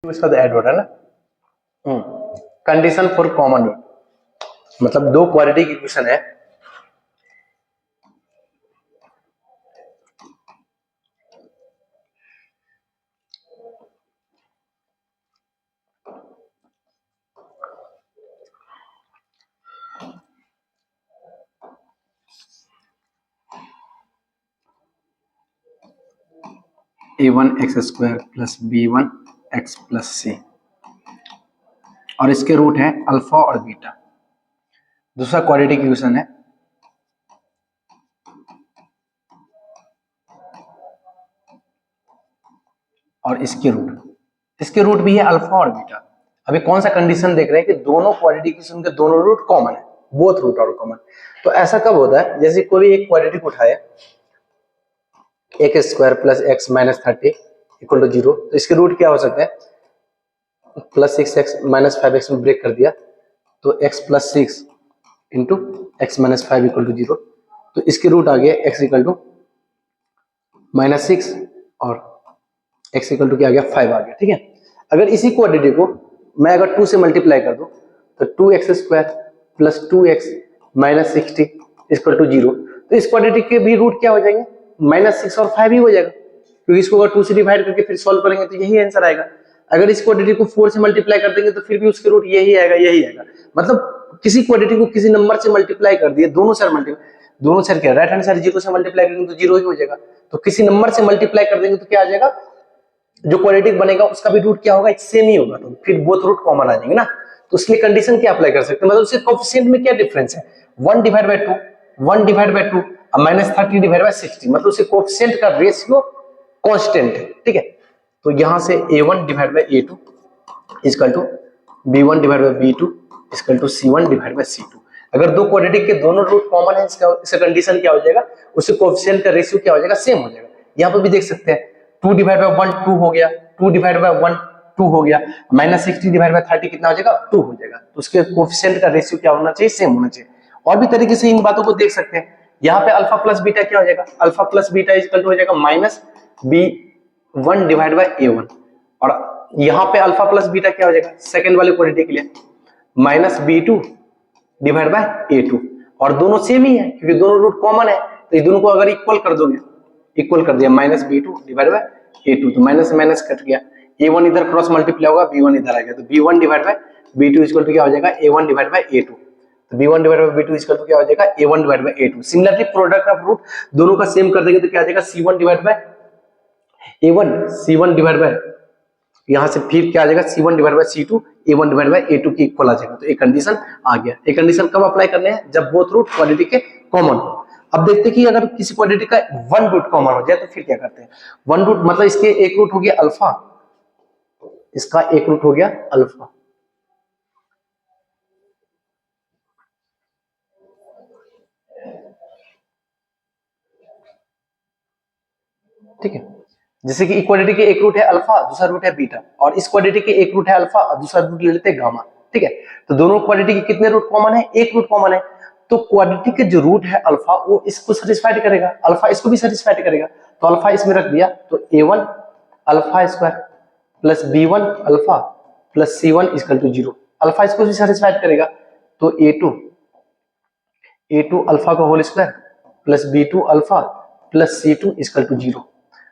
इसका तो ऐड हो रहा है ना। कंडीशन फॉर कॉमन रूट, मतलब दो क्वाड्रेटिक इक्वेशन है, a1x² plus b1x plus c, और इसके रूट है अल्फा और बीटा। दूसरा क्वाड्रेटिक इक्वेशन है और इसके रूट भी है अल्फा और बीटा। अभी कौन सा कंडीशन देख रहे हैं कि दोनों क्वाड्रेटिक इक्वेशन के दोनों रूट कॉमन है, बोथ रूट और कॉमन। तो ऐसा कब होता है, जैसे कोई एक क्वाड्रेटिक उठाए x² plus x minus 30 equal to 0, तो इसके रूट क्या हो सकते हैं, प्लस 6x माइनस 5x में ब्रेक कर दिया तो x plus 6 into x minus 5 equal to 0, तो इसके रूट आ गया x इक्वल टू माइनस 6 और x इक्वल टू क्या आ गया 5 आ गया। ठीक है, अगर इसी क्वाड्रेटिक को मैं अगर 2 से मल्टीप्लाई कर दूं तो 2x² plus 2x minus 60 equal to 0, तो इस क्वाड्रेटिक के भी रूट क्या हो जाएंगे, -6 और 5 ही हो जाएगा, क्योंकि इसको अगर 2 से डिवाइड करके फिर सॉल्व करेंगे तो यही आंसर आएगा। अगर इस क्वाड्रेटिक को 4 से मल्टीप्लाई कर देंगे तो फिर भी उसके रूट यही आएगा। मतलब किसी क्वाड्रेटिक को किसी नंबर से मल्टीप्लाई कर दिए, दोनों साइड क्या, राइट हैंड साइड 0 से मल्टीप्लाई करेंगे तो 0 ही हो जाएगा, तो किसी नंबर से मल्टीप्लाई कर देंगे तो क्या आ जाएगा, जो क्वाड्रेटिक बनेगा उसका भी रूट क्या होगा, सेम ही होगा, तो फिर बोथ रूट कॉमन आ जाएंगे ना। तो इसलिए कंडीशन क्या अप्लाई कर सकते हैं, मतलब उसके कोएफिशिएंट में क्या डिफरेंस है, 1 डिवाइड बाय 2 1 डिवाइड बाय 2 और -30 डिवाइड बाय 60, मतलब उसके कोएफिशिएंट का रेशियो कांस्टेंट है। ठीक है, तो यहां से a1 divide by a2 equal to b1 divide by b2 equal to c1 divide by c2। अगर दो क्वाड्रेटिक के दोनों रूट कॉमन है, इसका कंडीशन क्या हो जाएगा, उससे कोएफिशिएंट का रेशियो क्या हो जाएगा, सेम हो जाएगा। यहां पर भी देख सकते हैं 2 डिवाइड बाय 1 2 हो गया, 2 डिवाइड बाय 1 2 हो गया, -60 डिवाइड बाय 30 कितना हो जाएगा, 2 हो जाएगा। तो उसके कोएफिशिएंट का रेशियो क्या होना चाहिए, सेम होना चाहिए। और भी तरीके से इन बातों को देख सकते हैं, यहाँ पे अल्फा प्लस बीटा क्या हो जाएगा, alpha plus beta equal to हो जाएगा -b1 डिवाइड बाय a1, और यहाँ पे अल्फा प्लस बीटा क्या हो जाएगा, सेकंड वाले क्वाड्रेटिक के लिए -b2 डिवाइड बाय a2, और दोनों सेम ही है क्योंकि दोनों रूट कॉमन है, तो ये दोनों को अगर इक्वल कर दोगे, इक्वल कर दिया -b2 डिवाइड बाय a2, तो माइनस माइनस कट गया, a1 इधर क्रॉस मल्टीप्लाई होगा, b1 इधर आ गया, तो b1 divide by b2 equal to क्या हो जाएगा, a1 डिवाइड बाय a2, तो b1 divide by b2 equal to क्या हो जाएगा, a1 divide by a2। Similarly product of root दोनों का सेम कर देंगे तो क्या आ जाएगा, c1 divide bye a1 c1 divide bye, यहां से फिर क्या आ जाएगा, c1 divide by c2 a1 divide by a2 की इक्वल आ जाएगा। तो एक कंडीशन आ गया। एक कंडीशन कब अप्लाई करने हैं, जब बोथ रूट क्वाड्रेटिक के कॉमन हो। अब देखते हैं कि अगर किसी क्वाड्रेटिक का वन रूट कॉमन हो जाए तो फिर क्या करते हैं। वन रूट मतलब इसके एक रूट हो गया अल्फा, इसका एक रूट हो गया अल्फा, ठीक है। जैसे कि क्वाड्रेटिक के एक रूट है अल्फा, दूसरा रूट है बीटा, और इस क्वाड्रेटिक के एक रूट है अल्फा और दूसरा रूट ले लेते हैं गामा। ठीक है, तो दोनों क्वाड्रेटिक के कितने रूट कॉमन है, एक रूट कॉमन है, तो क्वाड्रेटिक के जो रूट है अल्फा वो इसको सेटिस्फाइड करेगा, अल्फा इसको भी सेटिस्फाइड करेगा, तो अल्फा इसमें रख दिया, तो a1 alpha square plus b1 alpha plus c1 equal to 0, alpha इसको भी सेटिस्फाइड करेगा, तो a2 अल्फा का whole square plus b2 alpha plus c2 equal to 0।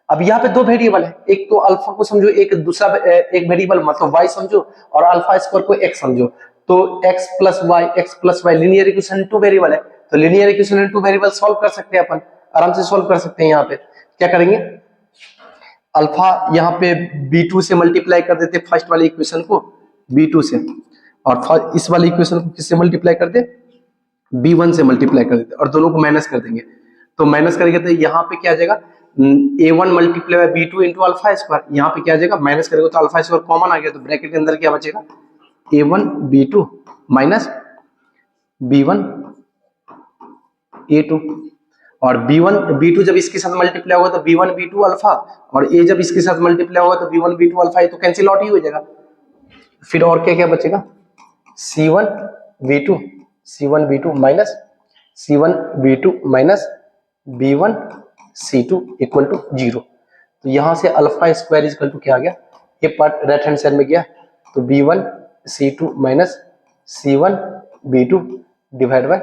अब यहाँ पे दो वेरिएबल है, एक तो अल्फा को समझो, एक दूसरा एक वेरिएबल मतलब y समझो, और अल्फा स्क्वायर को x समझो, तो x plus y linear equation two variable है, तो linear equation two variable solve कर सकते हैं, अपन आराम से सॉल्व कर सकते हैं। यहाँ पे क्या करेंगे, अल्फा यहाँ पे b2 से मल्टीप्लाई कर देते फर्स्ट वाली इक्वेशन को b2 से, और इस वाली इक्वेशन को किससे मल्टीप्लाई करते, b1 से मल्टीप्लाई कर देते, और दोनों को माइनस कर देंगे, तो माइनस करेंगे तो यहाँ पे क्या आ जाएगा, a1 multiply by b2 into alpha square, यहाँ पे क्या आ जाएगा, माइनस करेंगे तो अल्फा स्क्वायर कॉमन आ गया, तो ब्रैकेट के अंदर क्या बचेगा, a1 b2 minus b1 a2, और b1 b2 जब इसके साथ मल्टीप्लाई होगा तो b1 b2 अल्फा, और a जब इसके साथ मल्टीप्लाई होगा तो b1 b2 अल्फा, ये तो कैंसिल आउट ही हो जाएगा। फिर और क्या क्या बचेगा, c1 b2 minus c1 b2 minus b1 c2 equal to 0, तो यहां से अल्फा स्क्वायर इक्वल टू क्या आ गया, ये पार्ट राइट हैंड साइड में गया, तो B1 C2 minus C1 B2 divide by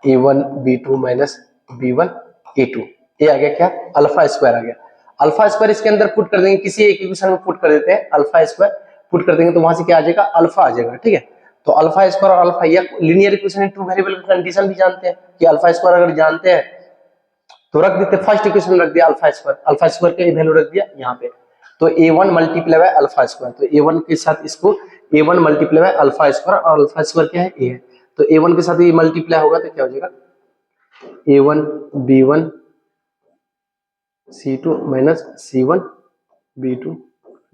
A1 B2 minus B1 A2। ये आ गया क्या, अल्फा स्क्वायर आ गया। अल्फा स्क्वायर इसके अंदर पुट कर देंगे, किसी एक इक्वेशन में पुट कर देते हैं, अल्फा स्क्वायर पुट कर देंगे तो वहां से क्या आ जाएगा, अल्फा आ जाएगा। ठीक है, तो अल्फा स्क्वायर और अल्फा, या लीनियर इक्वेशन टू वेरिएबल की कंडीशन भी जानते हैं कि अल्फा स्क्वायर अगर जानते हैं तो रख देते, फर्स्ट इक्वेशन में रख दिया अल्फा स्क्वायर का वैल्यू रख दिया यहाँ पे, तो A1 multiply by alpha square, तो A1 के साथ इसको A1 multiply by alpha square, और अल्फा स्क्वायर क्या है, A है, तो A1 के साथ ये मल्टीप्लाई होगा तो क्या हो जाएगा, A1 B1 C2 minus C1 B2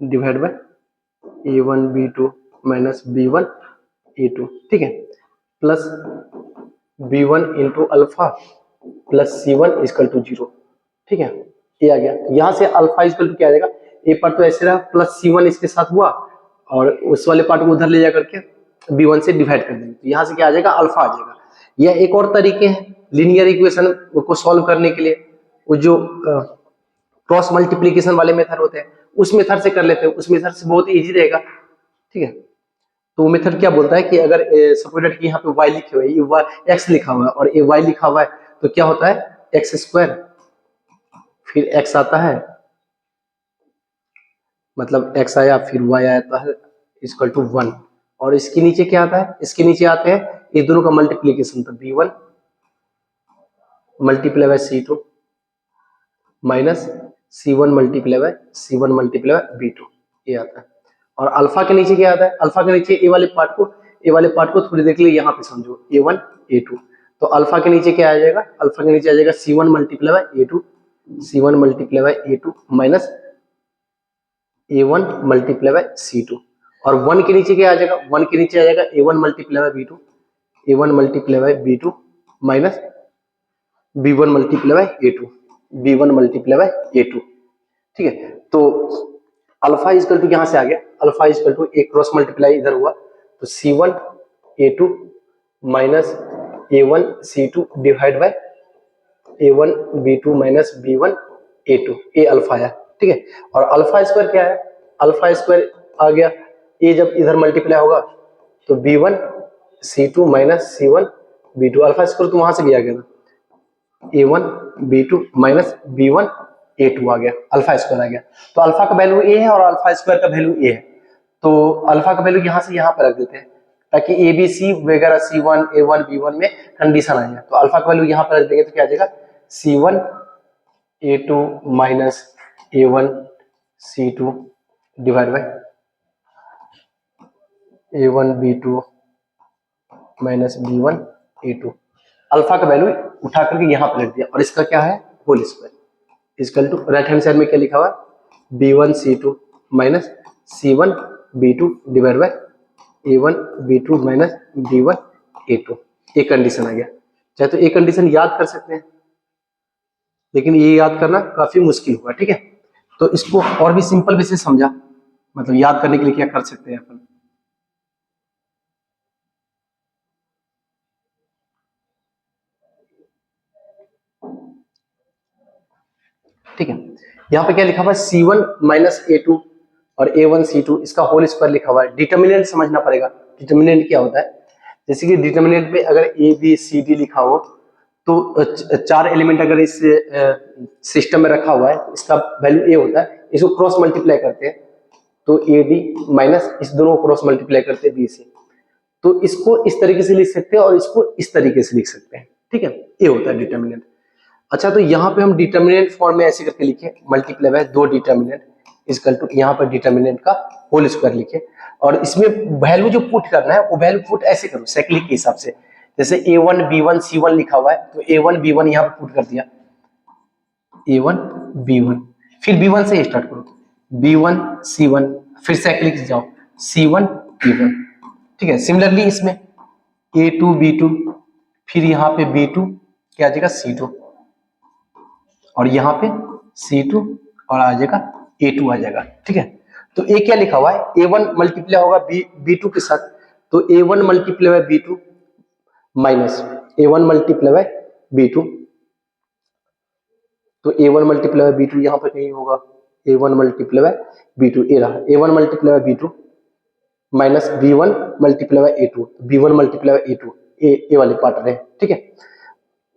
divide by A1 B2 minus B1 A2। ठीक है, plus B1 into alpha plus C1 equal to 0। ठीक है, ये आ गया, यहाँ से अल्फा इक्वल टू क्या आ जाएगा, ए पार्ट तो ऐसे रहा, प्लस C1 इसके साथ हुआ, और उस वाले पार्ट को उधर ले जा करके B1 से डिवाइड कर देंगे, तो यहाँ से क्या आ जाएगा, अल्फा आ जाएगा। यह एक और तरीके हैं लीनियर इक्वेशन को सॉल्व करने के लिए, वो जो क्रॉस मल्टीप्लीकेशन वाले मेथड होते हैं उस मेथड से कर लेते हैं, उस मेथड से बहुत इजी रहेगा। ठीक है, तो वो मेथड क्या बोलता है कि अगर सपोज कि यहाँ पे y लिखे हुए, ये x लिखा हुआ है और ये y लिखा हुआ है, तो क्या होता है, एक्स स्क्वायर फिर x आता है, मतलब x आया फिर y आता है इक्वल टू 1, और इसके नीचे क्या आता है, इसके नीचे आते हैं ये दोनों का मल्टीप्लीकेशन, तो B1 multiply by C2 minus C1 multiply by C1 multiply by B2, ये आता है। और अल्फा के नीचे क्या आता है, अल्फा के नीचे ए वाले पार्ट को थोड़ी देर के लिए यहाँ पे समझो, A1 A2, तो अल्फा के नीचे क्या आ जाएगा, अल्फा के नीचे आ जाएगा C1 multiply by A2, C1 multiply by A2 minus A1 multiply by C2, और 1 के नीचे क्या आ जाएगा, 1 के नीचे आ जाएगा A1 multiply by B2, A1 multiply by B2 minus B1 multiply by A2, B1 multiply by A2। ठीक है, तो अल्फा इक्वल टू यहाँ से आ गया, अल्फा इक्वल टू एक क्रॉस मल्टीप्लाई इधर हुआ, तो C1 A2 minus A1 C2 divide by A1 B2 minus B1 A2, ये अल्फा आया। ठीक है, और अल्फा स्क्वायर क्या है, अल्फा स्क्वायर आ गया, ये जब इधर मल्टीप्लाई होगा तो B1 C2 minus C1 B2, alpha square तो वहां से भी आ गया ना, A1 B2 minus B1 A2 आ गया, अल्फा स्क्वायर आ गया। तो अल्फा का वैल्यू ए है और अल्फा स्क्वायर का वैल्यू ए है, तो अल्फा का वैल्यू यहाँ से यहाँ पर रख देते हैं ताकि ए बी सी वगैरह C1 A1 B1 में कंडीशन आ जाए, तो अल्फा का वैल्यू यहाँ पर रख देंगे तो क्या आ जाएगा, C1 A2 minus A1 C2 divide by A1 B2 minus B1 A2, alpha का वैल्यू उठा करके यहाँ पर रख दिया, और इसका क्या है, whole square equal to right hand side में क्या लिखा हुआ है, B1 C2 minus C1 B2 divide by A1 B2 minus B1 A2, एक कंडीशन आ गया। चाहे तो एक कंडीशन याद कर सकते हैं, लेकिन ये याद करना काफी मुश्किल होगा। ठीक है, तो इसको और भी सिंपल वे से समझा, मतलब याद करने के लिए क्या कर सकते हैं अपन, ठीक है, यहाँ पे क्या लिखा हुआ है, C1 माइनस A2 और A1 C2, इसका होल स्क्वायर लिखा हुआ है। डिटर्मिनेंट समझना पड़ेगा, डिटर्मिनेंट क्या होता है, जैसे कि डिटर्मिनेंट में अगर A B C D लिखा हो तो चार एलिमेंट अगर इस सिस्टम में रखा हुआ है तो इसका वैल्यू A होता है, इसको क्रॉस मल्टीप्लाई करते हैं तो AD माइनस इस दोनों को क्रॉस मल्टीप्लाई करते हैं B से, तो इसको इस तरीके से लिख सकते हैं और इसको इस तरीके से लिख सकते हैं। ठीक है, ये होता है डिटर्मिनेंट। अच्छा, तो यहाँ पे हम डिटर्मिनेंट फॉर्म में ऐसे करके लिखे, मल्टीप्लाई बाय दो डिटर्मिनेंट इक्वल टू, यहाँ पर डिटर्मिनेंट का होल स्क्वायर लिखे, और इसमें वैल्यू जो पुट करना है वो वैल्यू पुट ऐसे करो साइक्लिक के हिसाब से, जैसे A1 B1 C1 लिखा हुआ है तो A1 B1 यहाँ पर पुट कर दिया, A1 B1, फिर B1 से स्टार्ट करो, B1 C1, फिर साइक्लिक जाओ C1 B1। ठीक है, सिमिलरली इसमें A2 B2, फिर यहाँ पे B2 क्या आ जाएगा C2, और यहाँ पे C2 और आ जाएगा A2 आ जाएगा। ठीक है, तो A क्या लिखा हुआ है, A1 मल्टीप्लाई होगा B2 के साथ, तो A1 multiply by B2 minus A1 multiply by B2, तो A1 मल्टीप्लाई बाय B2 यहाँ पर कहीं होगा, a1 मल्टीप्लाई बाय b2, ए रहा a1 multiply by b2 minus b1 multiply by a2, b1 multiply by a2 ए वाले पार्ट रहे, ठीक है।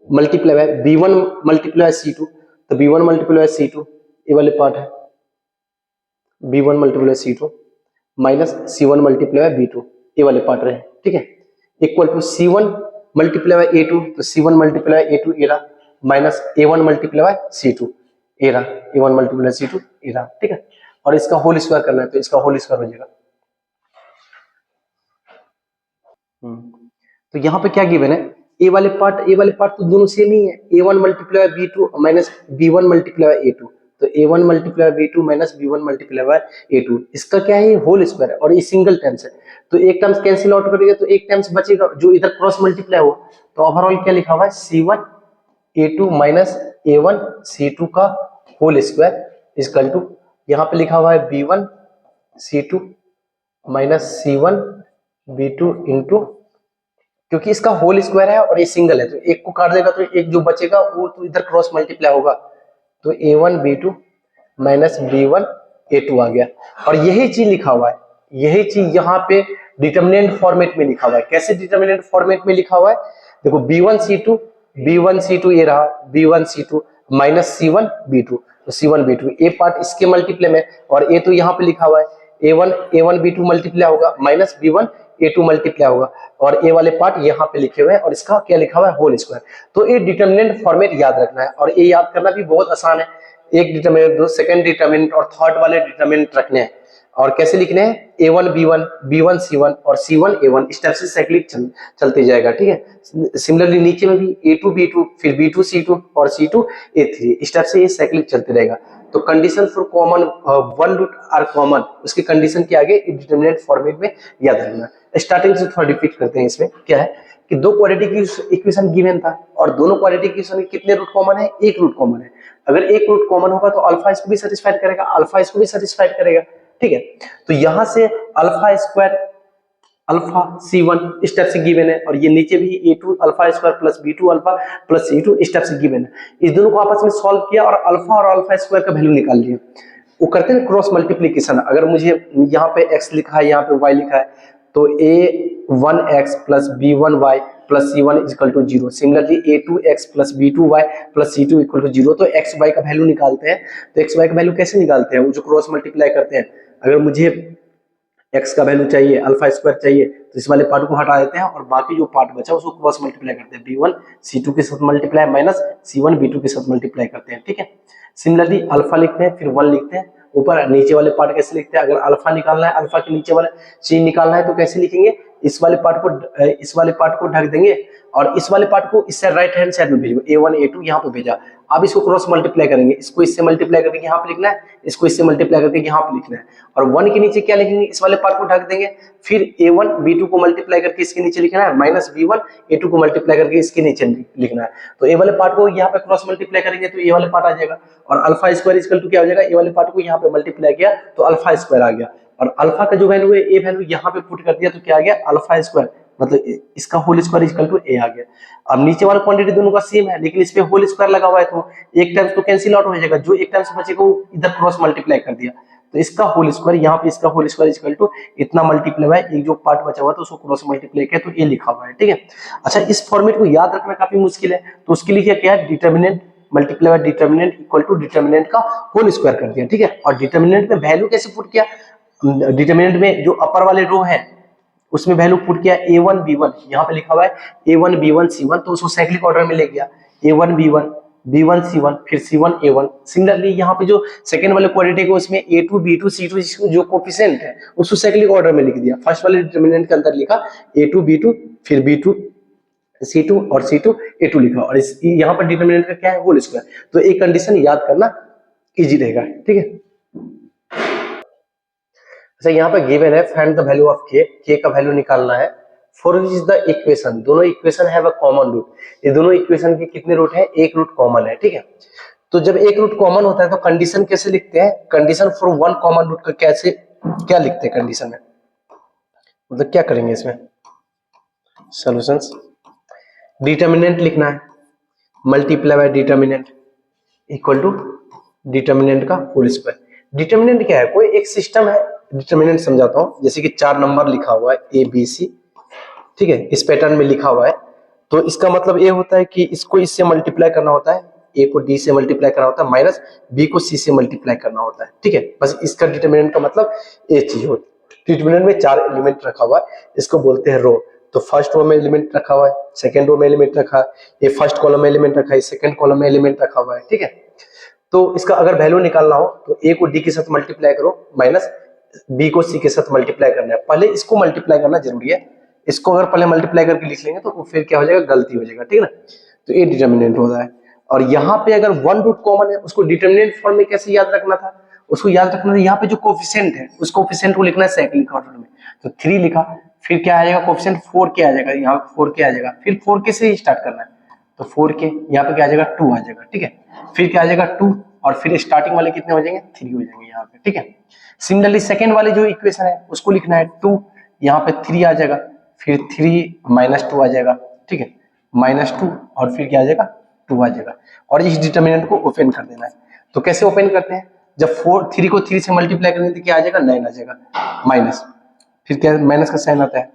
Multiply bye b1 multiply by c2, तो b1 मल्टीप्लाई बाय c2 ए वाले पार्ट है, b1 multiply by c2 minus c1 multiply by b2 ए वाले part रहे, ठीक है। Equal to c1 multiply by a2, तो c1 मल्टीप्लाई बाय a2 ए रहा minus a1 multiply by c2 ए रहा, a1 मल्टीप्लाई c2 ए रहा, ठीक है। और इसका होल स्क्वायर करना है तो इसका होल स्क्वायर हो जाएगा। तो यहाँ पे क्या गिवन है, ए वाले पार्ट तो दोनों सेम ही है, a1 multiply by b2 minus b1 multiply by a2, तो a1 multiply by b2 minus b1 multiply by a2, इसका क्या है, होल स्क्वायर है और ये सिंगल टर्म्स है, तो एक टर्म्स कैंसिल आउट करेगा तो एक टर्म्स बचेगा जो इधर क्रॉस मल्टीप्लाई हुआ, तो ओवरऑल क्या लिखा हुआ है, c1 a2 minus a1 c2 का होल स्क्वायर इक्वल टू, यहाँ पे लिखा हुआ है b1 c2 minus c1 b2 into, क्योंकि इसका होल स्क्वायर है और ये सिंगल है तो एक को काट देगा तो एक जो बचेगा वो तो इधर क्रॉस मल्टीप्लाई होगा, तो a1 b2 minus b1 a2 आ गया। और यही चीज लिखा हुआ है, यही चीज यहाँ पे डिटरमिनेंट फॉर्मेट में लिखा हुआ है। कैसे डिटरमिनेंट फॉर्मेट में लिखा हुआ है, देखो b1 c2 ये रहा b1 c2 minus c1 b2, तो c1 b2 ए पार्ट इसके मल्टीप्लाई में, और ए तो यहाँ पे लिखा हुआ है a1 b2 मल्टीप्लाई होगा माइनस b1 a2 मल्टीप्लाई होगा, और ए वाले पार्ट यहाँ पे लिखे हुए हैं और इसका क्या लिखा हुआ है, होल स्क्वायर। तो ये डिटरमिनेंट फॉर्मेट याद रखना है और ये याद करना भी बहुत आसान है। एक डिटरमिनेंट, दो सेकंड डिटरमिनेंट और थर्ड वाले डिटरमिनेंट रखने हैं, और कैसे लिखने हैं, a1 b1 b1 c1 और c1 a1, इस टाइप से साइक्लिक चलते जाएगा, ठीक है। सिमिलरली नीचे में भी a2 b2 फिर b2 c2 और c2 a3, इस टाइप से ये साइक्लिक चलते रहेगा। तो condition for common one root are common, उसकी कंडीशन के आगे डिटरमिनेंट फॉर्मेट में याद रखना। स्टार्टिंग से थोड़ा रिपीट करते हैं। इसमें क्या है कि दो क्वाड्रेटिक इक्वेशन गिवन था और दोनों क्वाड्रेटिक इक्वेशन में कितने रूट कॉमन है, एक रूट कॉमन है। अगर एक रूट कॉमन होगा तो अल्फा इसको भी सेटिस्फाइड करेगा, अल्फा इसको भी सेटिस्फाइड करेगा, ठीक है। तो यहां से अल्फा स्क्वायर अल्फा c1 इस टाइप से गिवन है, और ये नीचे भी a2 alpha square plus b2 alpha plus c2 इस टाइप से गिवन है। इस दोनों को आपस में सॉल्व किया और अल्फा और अल्फा स्क्वायर का वैल्यू निकाल लिया। वो करते हैं क्रॉस मल्टीप्लीकेशन। अगर मुझे यहाँ पे x लिखा है, यहाँ पे y लिखा है, तो a1x plus b1y plus c1 equal to 0। Similarly a2x plus b2y plus c2 equal to 0। तो x y का वैल्यू निकालते हैं। तो x y का वैल्यू कैसे निकालते हैं, वो जो क्रॉस मल्टीप्लाई करते हैं। अगर मुझे x का वैल्यू चाहिए, अल्फा स्क्वायर चाहिए, तो इस वाले पार्ट को हटा देते हैं और बाकी जो पार्ट बचा उसको क्रॉस मल्टीप्लाई करते हैं। b1 c2 के साथ मल्टीप्लाई माइनस c1 b2 के साथ मल्टीप्लाई करते हैं, ठीक है। सिमिलरली अल्फा लिखते हैं, फिर 1 लिखते हैं, ऊपर नीचे वाले पार्ट कैसे लिखते हैं। अगर अल्फा निकालना है, अल्फा के नीचे वाला चीज निकालना है तो कैसे लिखेंगे, इस वाले पार्ट को ढक देंगे और इस वाले पार्ट को इससे राइट हैंड साइड में भेजो, a1 a2 यहाँ पे भेजा। अब इसको क्रॉस मल्टीप्लाई करेंगे, इसको इससे मल्टीप्लाई करके यहाँ पे लिखना है, इसको इससे मल्टीप्लाई करके यहाँ पे लिखना है, और 1 के नीचे क्या लिखेंगे, इस वाले पार्ट को ढक देंगे। फिर a1 b2 को मल्टीप्लाई करके इसके नीचे लिखना है, माइनस b1 a2 को मल्टीप्लाई करके इसके नीचे लिखना है। तो ए वाले पार्ट को यहाँ पे क्रॉस मल्टीप्लाई करेंगे तो ए वाले पार्ट आ जाएगा, और अल्फा स्क्वायर इक्वल टू क्या हो जाएगा, ए वाले पार्ट को यहाँ पे मल्टीप्लाई किया तो अल्फा स्क्वायर आ गया, और अल्फा का जो वैल्यू है ए वैल्यू यहाँ पे पुट कर दिया तो क्या आ गया, अल्फा स्क्वायर, मतलब इसका होल स्क्वायर इक्वल टू ए आ गया। अब नीचे वाला क्वांटिटी दोनों का सेम है, लेकिन इसमें होल स्क्वायर लगा हुआ है तो एक टाइम्स तो कैंसिल आउट हो जाएगा, जो एक टाइम्स बचेगा वो इधर क्रॉस मल्टीप्लाई कर दिया, तो इसका होल स्क्वायर यहाँ पे इसका होल स्क्वायर इक्वल टू इतना मल्टीप्लाई हुआ है, एक जो पार्ट बचा हुआ तो उसको क्रॉस मल्टीप्लाई किया तो ये लिखा हुआ है, ठीक है। अच्छा, इस फॉर्मेट को याद रखना काफी मुश्किल है, तो उसके लिए क्या है, determinant multiply by determinant equal to determinant का होल स्क्वायर कर दिया, ठीक है। और डिटर्मिनेंट में वैल्यू कैसे पुट किया, डिटर्मिनेंट में जो अपर वाले रो है उसमें वैल्यू पुट किया a1 b1, यहाँ पे लिखा हुआ है a1 b1 c1, तो उसको साइक्लिक ऑर्डर में ले गया, a1 b1 b1 c1 फिर c1 a1। सिमिलरली यहाँ पे जो सेकंड वाले क्वाड्रेटिक है उसमें a2 b2 c2 जो कोफिशिएंट है उसको साइक्लिक ऑर्डर में लिख दिया। फर्स्ट वाले डिटरमिनेंट के अंदर लिखा a2 b2 फिर b2 c2 और c2 a2 लिखा, और यहाँ पर डिटरमिनेंट का क्या है, होल स्क्वायर। तो एक कंडीशन याद करना इजी रहेगा, ठीक है। अच्छा, यहाँ पे गिवन है find the value of k का वैल्यू निकालना है। For which is the equation, दोनों equation have a common root, ये दोनों इक्वेशन के कितने रूट है, एक रूट कॉमन है, ठीक है। तो जब एक रूट कॉमन होता है तो कंडीशन कैसे लिखते हैं, condition for one common root का कैसे क्या लिखते हैं कंडीशन में, मतलब क्या करेंगे इसमें सॉल्यूशंस, डिटर्मिनेंट लिखना है, multiply by determinant equal to determinant का होल स्क्वायर। डिटर्मिनेंट क्या है, कोई एक सिस्टम है, डिटर्मिनेंट समझाता हूँ, जैसे कि 4 नंबर लिखा हुआ है ए बी सी, ठीक है, इस पैटर्न में लिखा हुआ है, तो इसका मतलब ये होता है कि इसको इससे मल्टीप्लाई करना होता है, ए को डी से मल्टीप्लाई करना होता है, माइनस बी को सी से मल्टीप्लाई करना होता है, ठीक है, बस इसका डिटर्मिनेंट का मतलब ये चीज होती है। डिटर्मिनेंट में 4 एलिमेंट रखा हुआ है, इसको बोलते हैं रो। तो फर्स्ट रो में एलिमेंट रखा हुआ है, सेकंड रो में एलिमेंट रखा है, ये फर्स्ट कॉलम में एलिमेंट रखा है, सेकंड कॉलम में एलिमेंट रखा हुआ है, ठीक है। तो इसका अगर वैल्यू निकालना हो तो ए को डी के साथ मल्टीप्लाई करो, माइनस बी को सी के साथ मल्टीप्लाई करना है, पहले इसको मल्टीप्लाई करना जरूरी है, इसको अगर पहले मल्टीप्लाई करके लिख लेंगे तो फिर क्या हो जाएगा, गलती हो जाएगा, ठीक है ना। तो ये डिटर्मिनेंट होता है। और यहाँ पे अगर वन रूट कॉमन है, उसको डिटर्मिनेंट फॉर्म में कैसे याद रखना था, उसको याद रखना था, यहाँ पे जो कोफिशिएंट है उस कोफिशिएंट को लिखना है साइक्लिक ऑर्डर में। तो 3 लिखा, फिर क्या आ जाएगा कोफिशिएंट 4 के आ जाएगा, यहाँ 4 के आ जाएगा, फिर 4 के से ही स्टार्ट करना है, तो 4 के यहाँ पे क्या आ जाएगा 2 आ जाएगा, ठीक है, फिर क्या आ जाएगा 2, और फिर स्टार्टिंग वाले कितने हो जाएंगे 3 हो जाएंगे यहाँ पे, ठीक है। सिमिलरली सेकेंड वाले जो इक्वेशन है उसको लिखना है 2, यहाँ पे 3 आ जाएगा, फिर 3 -2 आ जाएगा, ठीक है, -2, और फिर क्या आ जाएगा 2 आ जाएगा, और इस डिटर्मिनेंट को ओपन कर देना है। तो कैसे ओपन करते हैं, जब 3 को 3 से मल्टीप्लाई करेंगे तो क्या आ जाएगा 9 आ जाएगा, माइनस, फिर क्या माइनस का साइन आता है,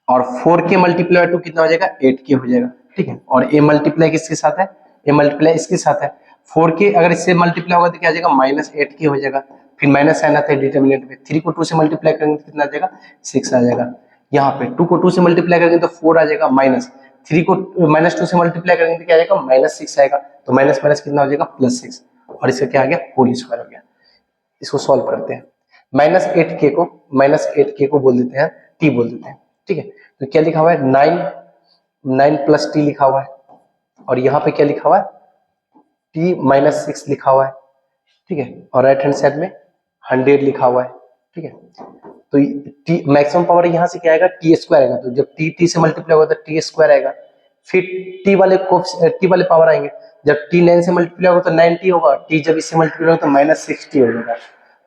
और 4 के मल्टीप्लाई 2 कितना हो जाएगा 8 के हो जाएगा, ठीक है, और ए मल्टीप्लाई किसके साथ है, ए मल्टीप्लाई इसके साथ है, 4 के अगर इससे मल्टीप्लाई होगा तो क्या आ जाएगा -8 के हो जाएगा, फिर माइनस साइन आता है डिटर्मिनेंट में, 3 को 2 से मल्टीप्लाई करेंगे तो कितना आ जाएगा 6 आ जाएगा, यहाँ पे 2 को 2 से मल्टीप्लाई करेंगे तो 4 आ जाएगा, माइनस 3 को -2 से मल्टीप्लाई करेंगे तो क्या आ जाएगा -6 आएगा, तो माइनस माइनस कितना हो जाएगा +6, और इसका क्या आ गया होल स्क्वायर हो गया। इसको सॉल्व करते हैं, -8k को बोल देते हैं t बोल देते हैं, ठीक है। तो क्या लिखा हुआ है 9 + t लिखा हुआ है, और यहाँ पे क्या लिखा हुआ है t -6 लिखा हुआ है, ठीक है, और राइट हैंड साइड में 100 लिखा हुआ है, ठीक है। तो t मैक्सिमम पावर यहाँ से क्या आएगा t² आएगा, तो जब t से मल्टीप्लाई होगा तो t² आएगा, फिर t वाले पावर आएंगे, जब t 9 से मल्टीप्लाई होगा तो 9t होगा, t जब इससे मल्टीप्लाई होगा तो -60 हो जाएगा,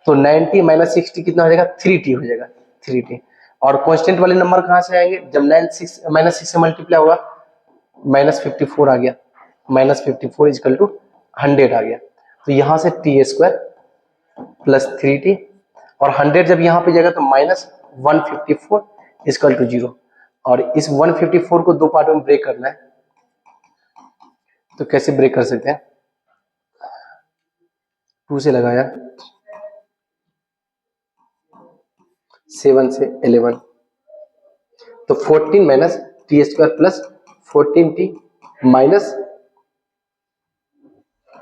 तो 90 -60 कितना हो जाएगा 3t हो जाएगा, 3t। और कांस्टेंट वाले नंबर कहाँ से आएंगे, जब -6 से मल्टीप्लाई होगा -54 आ गया, -54 = 100 आ गया, तो यहाँ से t² + 3t, और 100 जब यहाँ पे जाएगा तो -154 = 0, और इस 154 को 2 पार्ट में ब्रेक करना है, तो कैसे ब्रेक कर सकते हैं, 2 से लगाया, 7 से 11, तो 14 - t² + 14t -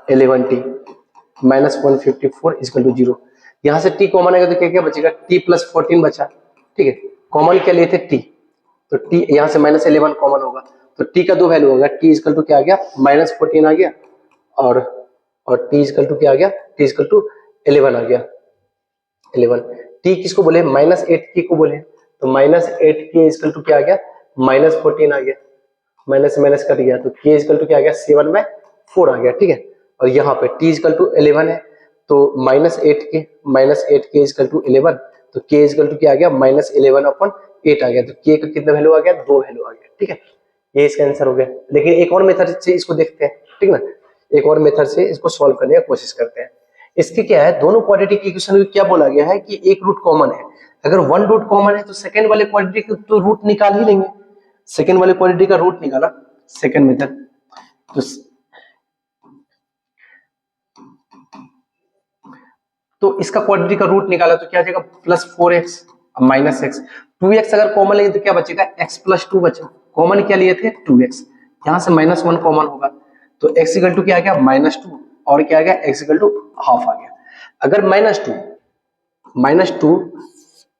11t -154 = 0। यहाँ से t कॉमन आएगा तो क्या क्या बचेगा, t + 14 बचा, ठीक है, कॉमन क्या लिए थे t, तो t यहाँ से -11 कॉमन होगा, तो t का 2 वैल्यू होगा, t = क्या आ गया -14 आ गया, और t = क्या आ गया, t = 11 आ गया, 11। t किसको बोले -8k को बोले, तो -8k = क्या आ गया -14 आ गया, माइनस से माइनस कट गया, तो k = क्या आ गया 7/4 आ गया, ठीक है। और यहाँ पे t = 11 है, तो -8k = 11, तो k = क्या आ गया -11/8 आ गया, तो k का कितना वैल्यू आ गया 2 वैल्यू आ गया, ठीक है, ये इसका आंसर हो गया। लेकिन एक और मेथड से इसको देखते हैं, ठीक ना, एक और मेथड से इसको सॉल्व करने की कोशिश करते हैं। इसके क्या है, दोनों क्वाड्रेटिक इक्वेशन में क्या बोला गया है कि एक रूट कॉमन है, अगर 1 रूट कॉमन है तो सेकंड वाले क्वाड्रेटिक तो रूट निकाल ही लेंगे, सेकंड वाले क्वाड्रेटिक का रूट निकाला, सेकंड मेथड, तो इसका क्वाड्रेटिक का रूट निकाला तो क्या आ जाएगा +4x -x, 2x अगर कॉमन लेंगे तो क्या बचेगा x + 2 बचा, कॉमन क्या लिए थे 2x, यहाँ से -1 कॉमन होगा, तो x = क्या आ गया -2, और क्या आ गया x = ½ आ गया। अगर -2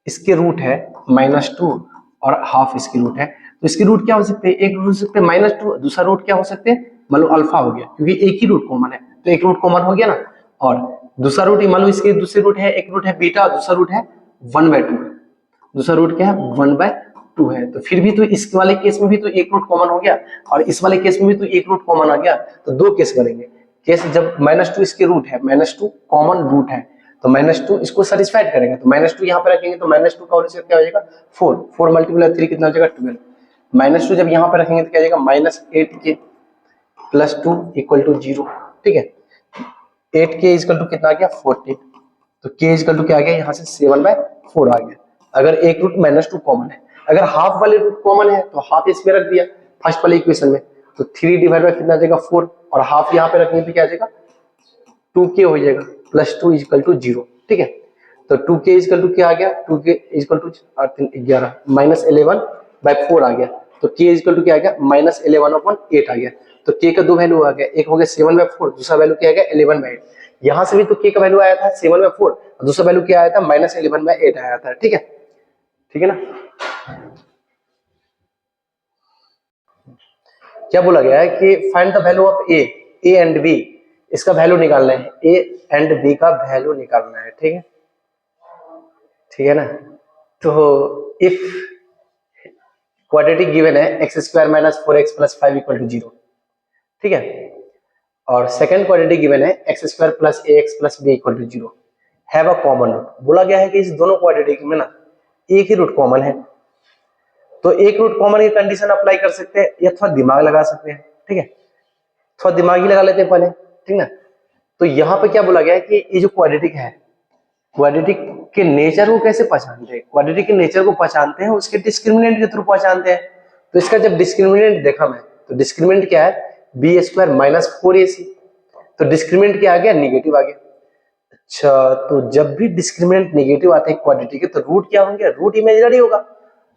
इसके रूट है, -2 और ½ इसके रूट है, तो इसके रूट क्या हो सकते हैं, एक रूट हो सकते हैं -2, दूसरा रूट क्या हो सकते हैं, मान लो अल्फा हो गया, क्योंकि एक ही रूट कॉमन है, तो एक रूट कॉमन हो गया ना, और दूसरा रूट मान लो इसके दूसरे रूट है, एक रूट है बीटा, दूसरा रूट है 1/2, दूसरा रूट क्या है 1/2 है, तो फिर भी तो इस वाले केस में भी तो एक रूट कॉमन हो गया, और इस वाले केस में भी तो एक रूट कॉमन आ गया, तो 2 केस बनेंगे। केस जब -2 इसके रूट है, -2 कॉमन रूट है, तो -2 इसको सेटिस्फाइड करेगा, तो -2 यहाँ पे रखेंगे तो -2 का होल स्क्वायर क्या हो जाएगा 4, 4 × 3 कितना हो जाएगा 12, -2 जब यहाँ पे रखेंगे तो क्या हो जाएगा -8k + 2 = 0, ठीक है। 8k इक्वल टू कितना आ गया 14, तो k इक्वल टू क्या आ गया यहाँ से 7/4 आ गया। अगर एक रूट -2 कॉमन है, अगर हाफ वाले रूट कॉमन है तो हाफ इसमें रख दिया फर्स्ट वाले इक्वेशन में, तो 3 डिवाइड बाय कितना आ जाएगा 4, और हाफ यहाँ पे रखने पे क्या आ जाएगा 2k हो जाएगा, +2 इक्वल टू 0। ठीक है, तो 2k इक्वल टू क्या आ गया, 2k इक्वल टू 11 -11/4 आ गया, तो k इक्वल टू क्या आ गया -11/8 आ गया। तो k का दो वैल्यू आ गया, एक हो गया 7/4, दूसरा वैल्यू क्या आ गया 11/8। यहाँ से भी तो k का वैल्यू आया था 7/4, दूसरा वैल्यू क्या आया था -11/8 आया था। ठीक है, ठीक है ना। क्या बोला गया है कि find the value of A and B, इसका वैल्यू निकालना है, ए एंड बी का वैल्यू निकालना है। ठीक है, ठीक है ना। तो इफ क्वाड्रेटिक गिवन है x² - 4x + 5 = 0, ठीक है, और सेकंड क्वाड्रेटिक गिवन है x² + ax + b = 0, have a common root. बोला गया है कि इस दोनों क्वाड्रेटिक में ना एक ही रूट कॉमन है, तो एक रूट कॉमन की कंडीशन अप्लाई कर सकते हैं या थोड़ा दिमाग लगा सकते हैं। ठीक है, थोड़ा दिमाग ही लगा लेते हैं पहले, ठीक ना। तो यहाँ पे क्या बोला गया है कि ये जो क्वाड्रेटिक है, क्वाड्रेटिक के नेचर को कैसे पहचानते हैं, क्वाड्रेटिक के नेचर को पहचानते हैं उसके डिस्क्रिमिनेंट के थ्रू पहचानते हैं। तो इसका जब डिस्क्रिमिनेंट देखा मैं, तो डिस्क्रिमिनेंट क्या है b² - 4ac, तो डिस्क्रिमिनेंट क्या आ गया नेगेटिव आ गया। अच्छा, तो जब भी डिस्क्रिमिनेंट नेगेटिव आते हैं क्वाड्रेटिक के, तो रूट क्या होंगे, रूट इमेजिनरी होगा।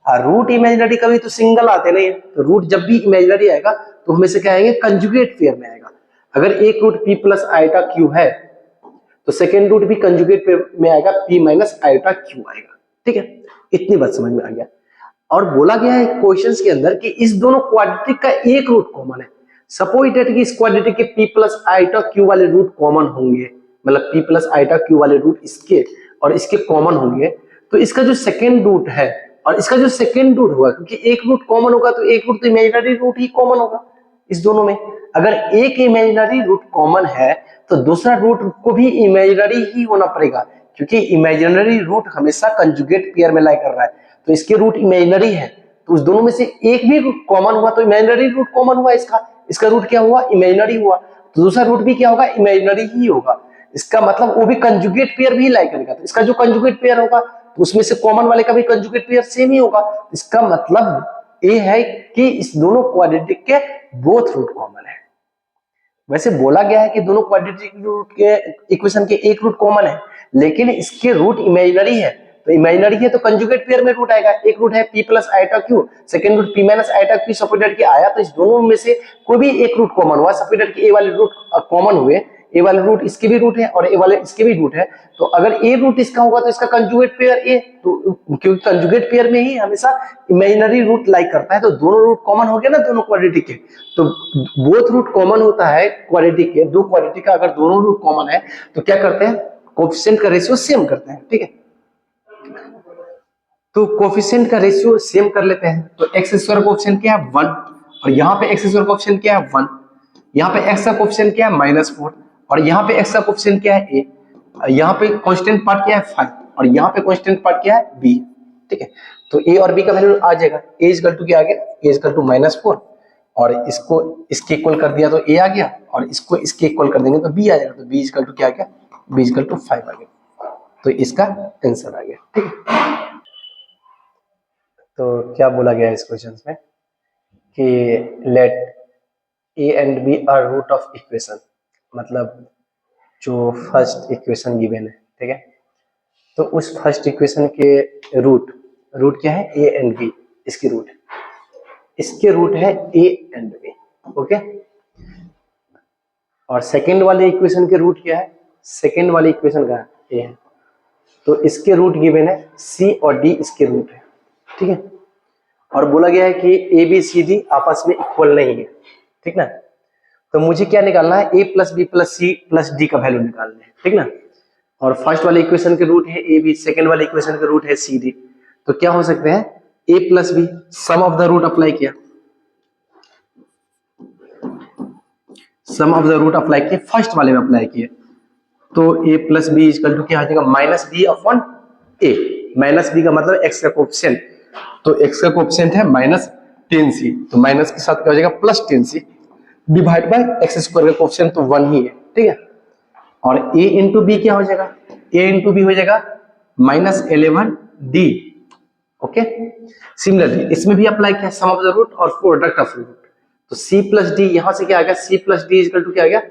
रूट इमेजिनरी कभी तो सिंगल आते नहीं है, तो रूट जब भी इमेजिनरी आएगा तो हमेशा क्या आएंगे कंजुगेट पेयर में आएगा। अगर एक रूट p + i है तो सेकेंड रूट भी कंजुगेट पेयर में आएगा, p - i आएगा। ठीक है, इतनी बात समझ में आ गया। और बोला गया है क्वेश्चंस के अंदर कि इस दोनों क्वाड्रेटिक का एक रूट कॉमन है। सपोज दैट कि इस क्वाड्रेटिक के p + i वाले रूट कॉमन होंगे, मतलब p + i वाले रूट इसके और इसके कॉमन होंगे, तो इसका जो सेकेंड रूट है और इसका जो सेकेंड रूट होगा, क्योंकि एक रूट कॉमन होगा तो एक रूट तो इमेजिनरी रूट ही कॉमन होगा इस दोनों में। अगर एक इमेजिनरी रूट कॉमन है तो दूसरा रूट को भी इमेजिनरी ही होना पड़ेगा, क्योंकि इमेजिनरी रूट हमेशा कंजुगेट पेयर में लाई कर रहा है, तो इसके रूट इमेजिनरी है, तो उस दोनों में से एक भी रूट कॉमन हुआ तो इमेजिनरी रूट कॉमन हुआ, इसका रूट क्या हुआ इमेजिनरी हुआ, तो दूसरा रूट भी क्या होगा इमेजिनरी ही होगा। इसका मतलब वो भी कंजुगेट पेयर भी लाई करेगा, तो इसका जो कंजुगेट पेयर होगा तो उसमें से कॉमन वाले का भी कंजुगेट पेयर सेम ही होगा। इसका मतलब ये है कि इस दोनों क्वाड्रेटिक के बोथ रूट कॉमन है। वैसे बोला गया है कि दोनों क्वाड्रेटिक रूट के इक्वेशन के एक रूट कॉमन है, लेकिन इसके रूट इमेजिनरी है, तो इमेजिनरी है तो कंजुगेट पेयर में रूट आएगा। एक रूट है p + i, second root p - i supported के आया, तो इस दोनों में से कोई भी एक रूट कॉमन हुआ, सपोर्टेड के a वाले रूट कॉमन हुए, ए वाले रूट इसके भी रूट है और ए वाले इसके भी रूट है, तो अगर ए रूट इसका होगा तो इसका कंजुगेट पेयर ए, तो क्योंकि कंजुगेट पेयर में ही हमेशा इमेजिनरी रूट लाइक करता है, तो दोनों रूट कॉमन हो गया ना दोनों क्वाड्रेटिक के, तो बोथ रूट कॉमन होता है क्वाड्रेटिक के, दो क्वाड्रेटिक का अगर दोनों रूट कॉमन है तो क्या करते हैं कोएफिशिएंट का रेशियो सेम करते हैं। ठीक है, तो कोएफिशिएंट का रेशियो सेम कर लेते हैं, तो x² कोएफिशिएंट क्या है 1, और यहाँ पे x² कोएफिशिएंट क्या है 1, यहाँ पे x का कोएफिशिएंट क्या है -4, और यहाँ पे x का कोएफिशिएंट क्या है a, यहाँ पे कांस्टेंट पार्ट क्या है 5, और यहाँ पे कांस्टेंट पार्ट क्या है b। ठीक है, तो a और b का वैल्यू आ जाएगा, a इक्वल टू क्या आ गया, a इक्वल टू -4, और इसको इसके इक्वल कर दिया तो a आ गया, और इसको इसके इक्वल कर देंगे तो b आ जाएगा, तो b इक्वल टू क्या आ गया, b इक्वल टू 5 आ गया, तो इसका आंसर आ गया। ठीक है, तो क्या बोला गया इस क्वेश्चन में कि let a and b are root of equation, मतलब जो फर्स्ट इक्वेशन गिवन है, ठीक है, तो उस फर्स्ट इक्वेशन के रूट क्या है a एंड b, इसके रूट है a एंड b। ओके, और सेकेंड वाले इक्वेशन के रूट क्या है, सेकेंड वाले इक्वेशन का a है, तो इसके रूट गिवन है c और d, इसके रूट है। ठीक है, और बोला गया है कि a b c d आपस में इक्वल नहीं है। ठीक ना, तो मुझे क्या निकालना है a + b + c + d का वैल्यू निकालना है। ठीक ना, और फर्स्ट वाले इक्वेशन के रूट है a b, सेकंड वाले इक्वेशन के रूट है c d, तो क्या हो सकते हैं a + b, sum of the root apply किया, sum of the root apply किया, फर्स्ट वाले में अप्लाई किया, तो a + b = क्या आ जाएगा -b/a, -b का मतलब x का कोएफिशिएंट, तो x का कोएफिशिएंट है -10c, तो माइनस के साथ क्या हो जाएगा +10c डिवाइड बाय x² का कोएफिशिएंट तो 1 ही है। ठीक है, और a इंटू बी क्या हो जाएगा, a इंटू बी हो जाएगा -11d। ओके, सिमिलरली इसमें भी अप्लाई किया सम ऑफ द रूट और प्रोडक्ट ऑफ रूट, तो c प्लस डी यहां से क्या आ गया, c plus D equal to क्या आ गया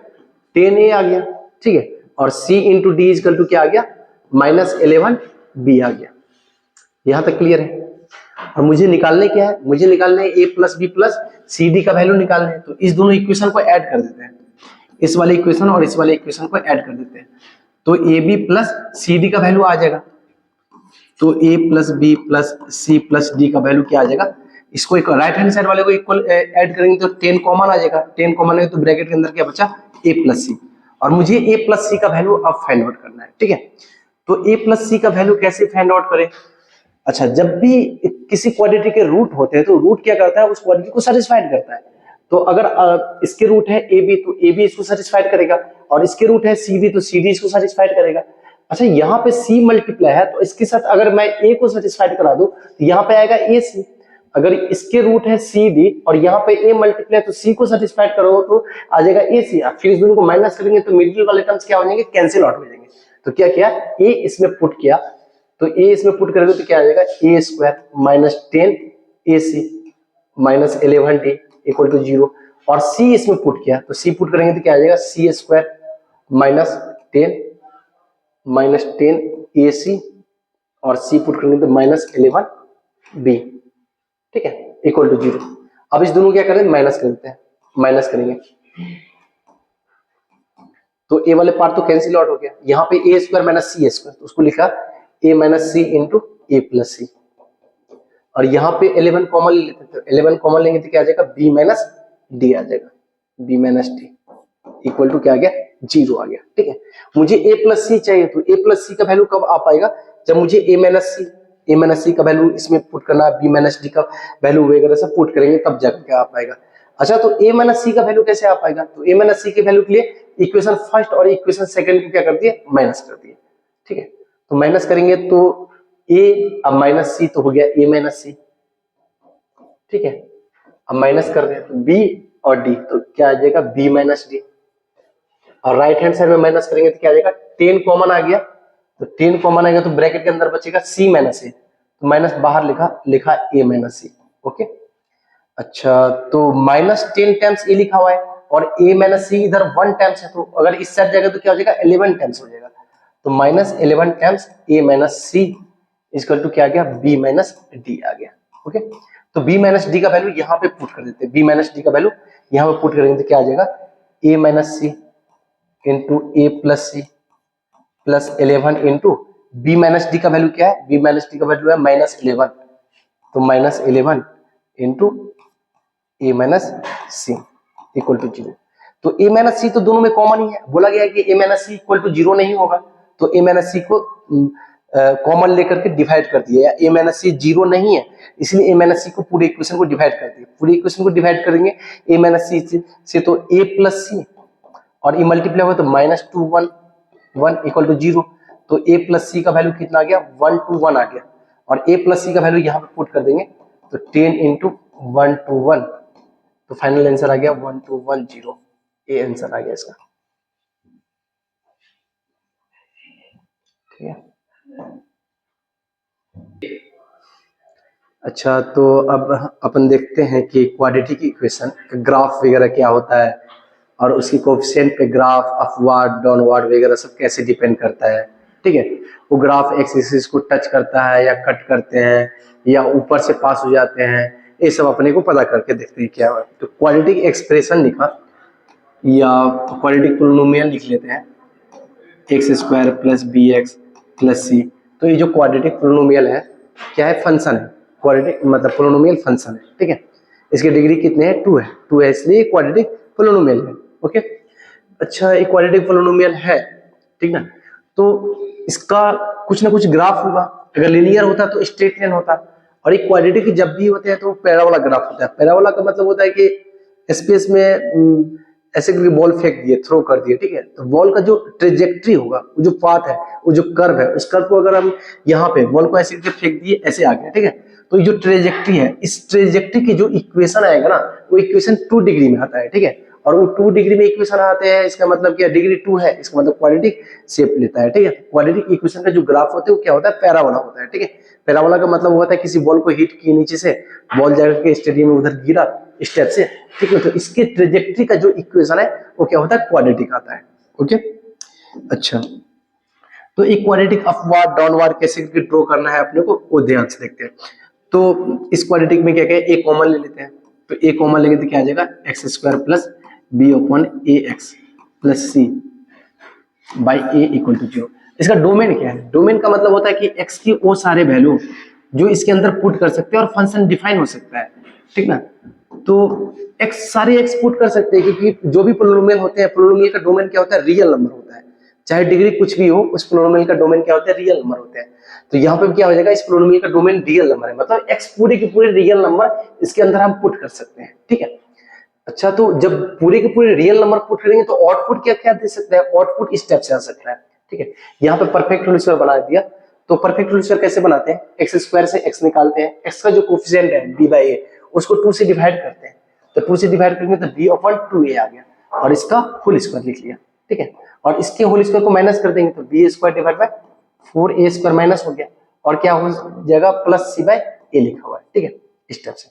10a आ गया, ठीक है, और c into D equal to क्या आ गया -11b आ गया। यहां तक क्लियर है। और मुझे निकालने क्या है, मुझे निकालने a plus B plus C D का वैल्यू निकालना है, तो इस दोनों इक्वेशन को ऐड कर देते हैं, इस वाले इक्वेशन और इस वाले इक्वेशन को ऐड कर देते हैं, तो A B plus C D का वैल्यू आ जाएगा, तो a plus B plus C plus D का वैल्यू क्या आ जाएगा, इसको एक राइट हैंड साइड वाले को इक्वल ऐड करेंगे तो 10 कॉमन आ जाएगा, 10 कॉमन है तो ब्रैकेट के अंदर क्या बचा a प्लस सी, और मुझे a प्लस सी का वैल्यू अब फाइंड आउट करना है, ठीक है। तो a प्लस सी का वैल्यू कैसे फाइंड आउट करें, अच्छा जब भी किसी क्वांटिटी के रूट होते हैं तो रूट क्या करता है, उस क्वांटिटी को सेटिस्फाइड करता है, तो अगर इसके रूट है ए बी तो ए बी इसको सेटिस्फाइड करेगा, और इसके रूट है सी डी तो सी डी इसको सेटिस्फाइड करेगा। अच्छा यहाँ पे c मल्टीप्लाई है तो इसके साथ अगर मैं a को सेटिस्फाइड करा दूं तो यहाँ पे आएगा ए सी, अगर इसके रूट है सी डी और यहाँ पे a मल्टीप्लाई तो c को सेटिस्फाइड करो तो आ जाएगा ए सी, फिर इस दोनों को माइनस करेंगे तो मिडिल वाले टर्म्स क्या हो जाएंगे, कैंसिल आउट हो जाएंगे। तो क्या किया, a इसमें पुट किया, तो a इसमें पुट करेंगे तो क्या आ जाएगा a square minus 10 ac minus 11d equal to 0, और c इसमें पुट किया तो c पुट करेंगे तो क्या आ जाएगा c स्क्वायर माइनस 10 ac और c पुट करेंगे तो -11b, ठीक है, इक्वल टू 0। अब इस दोनों क्या करें, माइनस कर देते हैं, माइनस करेंगे तो a वाले पार्ट तो कैंसिल आउट हो गया, यहाँ पे a square minus C square तो उसको लिखा a minus C into A plus C, और यहाँ पे 11 कॉमन ले लेते हैं, तो 11 कॉमन लेंगे तो क्या आ जाएगा b माइनस डी आ जाएगा, b minus D equal to क्या आ गया 0 आ गया, ठीक है। मुझे a प्लस सी चाहिए तो a प्लस सी का वैल्यू कब आ पाएगा, जब मुझे a माइनस सी का वैल्यू इसमें पुट करना, b माइनस डी का वैल्यू वगैरह सब पुट करेंगे तब जाकर क्या आ पाएगा। अच्छा तो a माइनस सी का वैल्यू कैसे आ पाएगा, तो a माइनस सी के वैल्यू के लिए इक्वेशन फर्स्ट और इक्वेशन सेकंड को क्या कर दिए, माइनस कर दिए, ठीक है। तो माइनस करेंगे तो a अब माइनस सी तो हो गया a माइनस सी, ठीक है, अब माइनस कर रहे हैं तो b और d तो क्या आ जाएगा b माइनस डी, और राइट हैंड साइड में माइनस करेंगे तो क्या आ जाएगा 10 कॉमन आ गया, तो 10 कॉमन आ गया तो ब्रैकेट के अंदर बचेगा c माइनस ए, तो माइनस बाहर लिखा a माइनस सी, ओके। अच्छा तो -10 टाइम्स ए लिखा हुआ है और a माइनस सी इधर 1 टाइम्स है, तो अगर इस साइड जाएगा तो क्या हो जाएगा 11 टाइम्स हो जाएगा, तो -11 times a minus C equal to क्या आ गया b माइनस डी आ गया, ओके। तो b माइनस डी का वैल्यू यहाँ पे पुट कर देते हैं, b माइनस डी का वैल्यू यहाँ पे पुट करेंगे तो क्या आ जाएगा a minus C into A plus C plus 11 into B minus D का वैल्यू क्या है, बी माइनस डी का वैल्यू है -11, तो -11 into A minus C equal to 0। तो ए माइनस सी तो दोनों में कॉमन ही है, बोला गया है कि ए माइनस सी इक्वल टू 0 नहीं होगा, तो ए माइनस सी को कॉमन लेकर के डिवाइड कर दिया, ए माइनस सी 0 नहीं है इसलिए ए माइनस सी को पूरे इक्वेशन को डिवाइड कर दिया, पूरे इक्वेशन को डिवाइड करेंगे ए माइनस सी से तो ए प्लस सी और ये मल्टीप्लाई हुआ तो -2 1 इक्वल टू 0, तो a प्लस सी का वैल्यू कितना आ गया 1 to 1 आ गया, और a प्लस सी का वैल्यू यहाँ पे पुट कर देंगे तो 10 इंटू 1 to 1, तो फाइनल आंसर आ गया 1210, ए आंसर आ गया इसका, ठीक है। अच्छा तो अब अपन देखते हैं कि क्वाड्रेटिक इक्वेशन ग्राफ वगैरह क्या होता है और उसकी कोएफिशिएंट पे ग्राफ अपवर्ड डाउनवर्ड वगैरह सब कैसे डिपेंड करता है, ठीक है। वो ग्राफ एक्स एक्सिस को टच करता है या कट करते हैं या ऊपर से पास हो जाते हैं, ये सब अपने को पता करके देखते हैं क्या है। तो क्वाड्रेटिक एक्सप्रेशन लिखा या क्वाड्रेटिक पोलिनोमियल लिख लेते हैं X square plus B X plus C, तो ये जो क्वाड्रेटिक पोलिनोमियल है क्या है, फंक्शन है, क्वाड्रेटिक मतलब पोलिनोमियल फंक्शन है, ठीक है। इसकी डिग्री कितने है 2 है इसलिए क्वाड्रेटिक पोलिनोमियल है, ओके। अच्छा एक क्वाड्रेटिक पोलिनोमियल है, ठीक ना, तो इसका कुछ ना कुछ ग्राफ होगा, अगर लीनियर होता तो स्ट्रेट लाइन होता, और एक क्वाड्रेटिक जब भी होते हैं तो पैराबोला ग्राफ होता है। पैराबोला का मतलब होता है कि स्पेस में ऐसे करके बॉल फेंक दिए, थ्रो कर दिए, ठीक है, तो बॉल का जो ट्रेजेक्ट्री होगा, वो जो पाथ है, वो जो कर्व है, उस कर्व को अगर हम यहाँ पे बॉल को ऐसे करके फेंक दिए, ऐसे आ गया, ठीक है, तो ये जो ट्रेजेक्ट्री है, इस ट्रेजेक्ट्री की जो इक्वेशन आएगा ना, वो इक्वेशन 2 डिग्री में आता है, ठीक है, और वो 2 डिग्री में इक्वेशन आते हैं, इसका मतलब क्या, डिग्री 2 है, इसका मतलब क्वाड्रेटिक शेप लेता है, ठीक है। क्वाड्रेटिक इक्वेशन का जो ग्राफ होता है वो क्या होता है, पैराबोला होता है, ठीक है। पैराबोला का मतलब होता है किसी बॉल को हिट किए नीचे से, बॉल जाकर स्टेडियम में उधर गिरा स्टेप से, ठीक है, तो इसके ट्रेजेक्ट्री का जो इक्वेशन है वो क्या होता है, क्वाड्रेटिक आता है। ओके, अच्छा, तो एक क्वाड्रेटिक अपवार्ड डाउनवार्ड कैसे ड्रॉ करना है अपने को, वो ध्यान से देखते हैं। तो इस क्वाड्रेटिक में क्या क्या है, ए कॉमन ले लेते हैं, तो ए कॉमन लेंगे तो क्या आ जाएगा, X square plus B upon A X plus C by A equal to 0। इसका डोमेन क्या है, डोमेन का मतलब होता है कि एक्स की वो सारे वैल्यू जो इसके अंदर पुट कर सकते हैं और फंक्शन डिफाइन हो सकता है, ठीक ना। तो एक्स सारे एक्स पुट कर सकते हैं, क्योंकि जो भी पोलिनोमियल होते हैं, पोलिनोमियल का डोमेन क्या होता है, रियल नंबर होता है, चाहे डिग्री कुछ भी हो, उस पोलिनोमियल का डोमेन क्या होता है, रियल नंबर होते हैं। तो यहाँ पे क्या हो जाएगा, इस पोलिनोमियल का डोमेन रियल नंबर है, मतलब एक्स पूरे के पूरे रियल नंबर इसके अंदर हम पुट कर सकते हैं, ठीक है। अच्छा, तो जब पूरे के पूरे रियल नंबर पुट करेंगे तो आउटपुट क्या क्या दे सकते हैं, आउटपुट इस टाइप से आ सकता है, ठीक है। यहाँ पे परफेक्ट होल स्क्वायर बना दिया, तो परफेक्ट होल स्क्वायर कैसे बनाते हैं, एक्स स्क्वायर से एक्स निकालते हैं, एक्स का जो कोफिशिएंट है बी बाई ए उसको 2 से डिवाइड करते हैं, तो 2 से डिवाइड करेंगे तो बी अपॉन 2a आ गया, और इसका होल स्क्वायर लिख लिया, ठीक है। और इसके होल स्क्वायर को माइनस कर देंगे तो B square divide by 4a square minus हो गया, और क्या हो जाएगा, प्लस सी बाई ए लिखा हुआ है, ठीक है, इस टाइप से।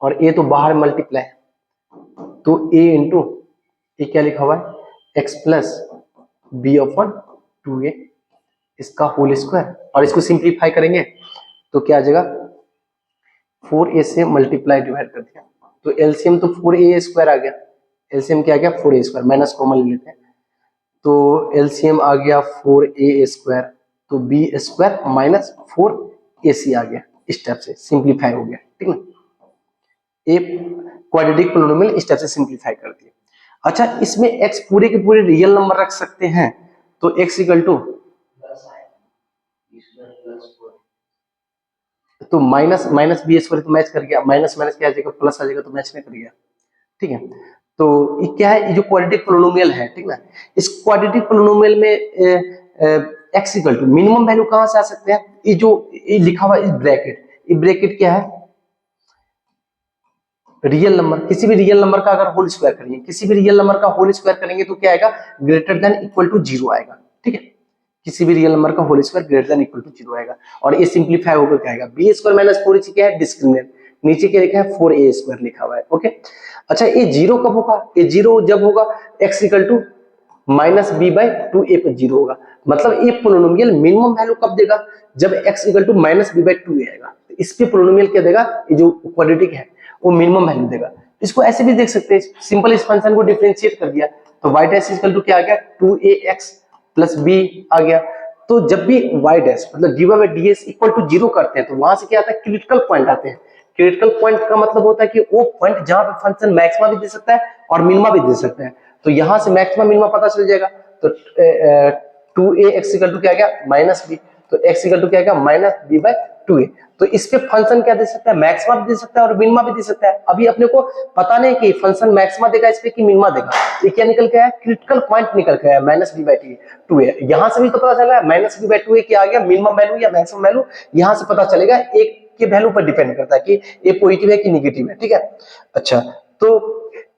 और ए तो बाहर मल्टीप्लाई है, तो a इंटू ए क्या लिखा हुआ है, x plus B upon 2a इसका होल स्क्वायर, और इसको सिंप्लीफाई करेंगे तो क्या आ जाएगा, 4a से मल्टीप्लाई डिवाइड कर दिया, तो एलसीएम तो 4a स्क्वायर आ गया, एलसीएम क्या आ गया, 4a स्क्वायर, माइनस कॉमन ले लेते हैं, तो एलसीएम आ गया 4a स्क्वायर, तो बी स्क्वायर माइनस 4ac आ गया, इस टाइप से सिंप्लीफाई हो गया, ठीक है। ए क्वाड्रेटिक पोलिनोमियल इस टाइप से सिंप्लीफाई कर दिया। अच्छा, इसमें x पूरे के पूरे रियल नंबर रख सकते हैं, तो x इक्वल टू तो माइनस माइनस बी स्क्वायर तो मैच कर गया, माइनस माइनस क्या आ जाएगा, प्लस आ जाएगा, तो मैच नहीं कर गया, ठीक है। तो ये क्या है, ये जो क्वाड्रेटिक पोलिनोमियल है, ठीक ना, इस क्वाड्रेटिक पोलिनोमियल में x equal to minimum value कहां से आ सकते हैं, ये जो ये लिखा हुआ है ब्रैकेट, ये ब्रैकेट क्या है, रियल नंबर, किसी भी रियल नंबर का अगर होल स्क्वायर करेंगे, किसी भी रियल नंबर का होल स्क्वायर करेंगे तो क्या आएगा, ग्रेटर देन इक्वल टू 0 आएगा, ठीक है। किसी भी रियल नंबर का whole square greater than equal to 0 आएगा, और ये सिंप्लीफाई होकर क्या आएगा, बी स्क्वायर माइनस 4ac क्या है, डिस्क्रिमिनेंट, नीचे क्या लिखा है, 4a स्क्वायर लिखा हुआ है, ओके। अच्छा, ये 0 कब होगा, ये 0 जब होगा x equal to minus B by 2a पर 0 होगा, मतलब ये पोलिनोमियल मिनिमम वैल्यू कब देगा, जब x equal to minus B by 2a आएगा, तो इस पे पोलिनोमियल क्या देगा, ये जो क्वाड्रेटिक है वो मिनिमम वैल्यू देगा। इसको ऐसे भी देख सकते हैं, सिंपल इस फंक्शन को डिफरेंशिएट कर दिया तो y डैश इक्वल टू क्या आ गया, 2ax प्लस b आ गया। तो जब भी y डैश मतलब dy by ds equal to 0 करते हैं तो वहां से क्या आता है, क्रिटिकल पॉइंट आते हैं। क्रिटिकल पॉइंट का मतलब होता है कि वो पॉइंट जहां पे फंक्शन मैक्सिमा भी दे सकता है और मिनिमा भी दे सकता है, तो यहां से मैक्सिमा मिनिमा पता चल जाएगा। तो 2ax इक्वल टू क्या आ गया, माइनस b, तो x इक्वल टू क्या आ गया, माइनस b बाई 2a। तो इस पे फंक्शन क्या दे सकता है, मैक्सिमा भी दे सकता है और मिनिमा भी दे सकता है। अभी अपने को पता नहीं कि फंक्शन मैक्सिमा देगा इस पे कि मिनिमा देगा, ये क्या निकल के आया, क्रिटिकल पॉइंट निकल के आया माइनस बी बाई 2a। यहाँ से भी तो पता चला माइनस बी बाई 2a क्या आ गया, मिनिमम वैल्यू या मैक्सिमम वैल्यू, यहाँ से पता चलेगा, एक के वैल्यू पर डिपेंड करता है कि ये पॉजिटिव है कि निगेटिव है, ठीक है। अच्छा, तो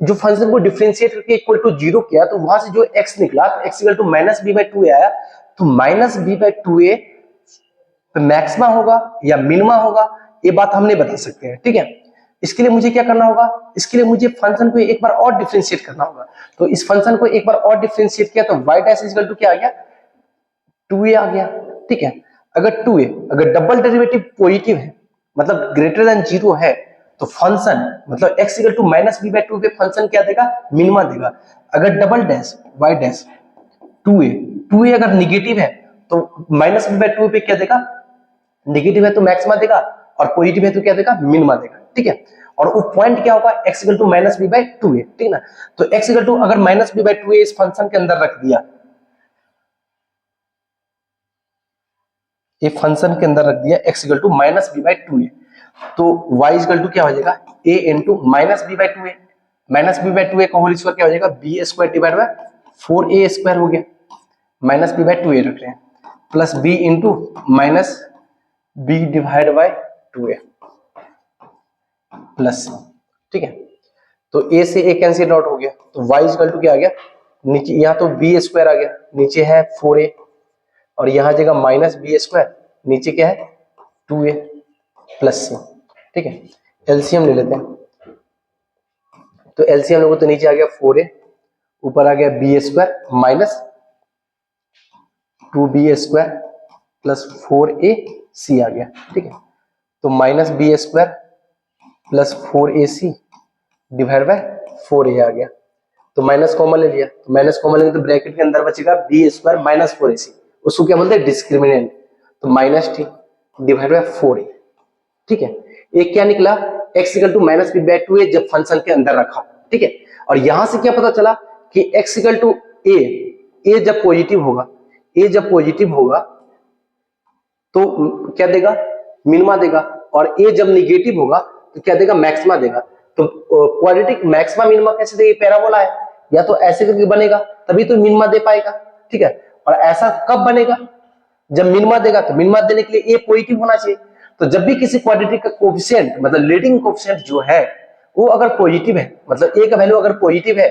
जो फंक्शन को डिफरेंशिएट करके इक्वल टू 0 किया तो वहां से जो x निकला, तो x equal to minus B by 2a आया, तो minus B by 2a maxima होगा या मिनिमा होगा, ये बात हम नहीं बता सकते हैं, ठीक है। इसके लिए मुझे क्या करना होगा, इसके लिए मुझे फंक्शन को एक बार और डिफरेंशिएट करना होगा। तो इस फंक्शन को एक बार और डिफरेंशिएट किया तो y डैश इक्वल टू क्या आ गया, 2a आ गया, ठीक है। अगर 2a अगर डबल डेरिवेटिव पॉजिटिव है मतलब ग्रेटर देन 0 है, तो फंक्शन मतलब x equal to minus B by 2 पे फंक्शन क्या देगा, मिनिमा देगा। अगर double dash y dash 2a अगर निगेटिव है तो माइनस बी बाई 2 पे क्या देगा, नेगेटिव है तो मैक्सिमा देगा और पॉजिटिव है तो क्या देगा, मिनिमा देगा, ठीक है। और वो पॉइंट क्या होगा, x equal to minus B by 2a, ठीक ना। तो x इक्वल टू अगर माइनस बी बाई 2a इस फंक्शन के अंदर रख दिया, ये फंक्शन के अंदर रख दिया x equal to minus B by 2a, तो y इक्वल टू क्या हो जाएगा, a into minus B by 2a, minus B by 2a का होल स्क्वायर क्या हो जाएगा, b square divide by 4a square हो गया, माइनस बी बाई 2a रख रहे हैं, plus b into minus b divide by 2a plus, ठीक है। तो a से a कैंसिल आउट हो गया, तो y इक्वल टू क्या आ गया, नीचे यहाँ तो b स्क्वायर आ गया, नीचे है 4a और यहाँ जगह माइनस बी स्क्वायर, नीचे क्या है 2a प्लस c। ठीक है, एलसीएम ले लेते हैं। तो एलसीएम लोगों तो नीचे आ गया 4a, ऊपर आ गया B square minus 2b square plus 4ac आ गया। ठीक है, तो minus B square plus 4ac divide by 4a आ गया। तो माइनस कॉमन ले लिया, तो माइनस कॉमन लेंगे तो ब्रैकेट के अंदर बचेगा बी स्क्वायर माइनस 4ac, उसको क्या बोलते हैं डिस्क्रिमिनेंट, तो minus T divide by 4a। ठीक है, एक क्या निकला x equal to minus B by 2a जब फंक्शन के अंदर रखा। ठीक है, और यहां से क्या पता चला कि x इक्वल टू a जब पॉजिटिव होगा, a जब पॉजिटिव होगा तो क्या देगा, मिनिमा देगा, और a जब निगेटिव होगा तो क्या देगा, मैक्सिमा देगा। तो क्वाड्रेटिक मैक्सिमा मिनिमा कैसे देगा, पैराबोला है, या तो ऐसे करके बनेगा तभी तो मिनिमा दे पाएगा। ठीक है, और ऐसा कब बनेगा, जब मिनिमा देगा, तो मिनिमा देने के लिए a पॉजिटिव होना चाहिए। तो जब भी किसी क्वाड्रेटिक का कोफिशिएंट मतलब लीडिंग कोफिशिएंट जो है वो अगर पॉजिटिव है, मतलब a का वैल्यू अगर पॉजिटिव है,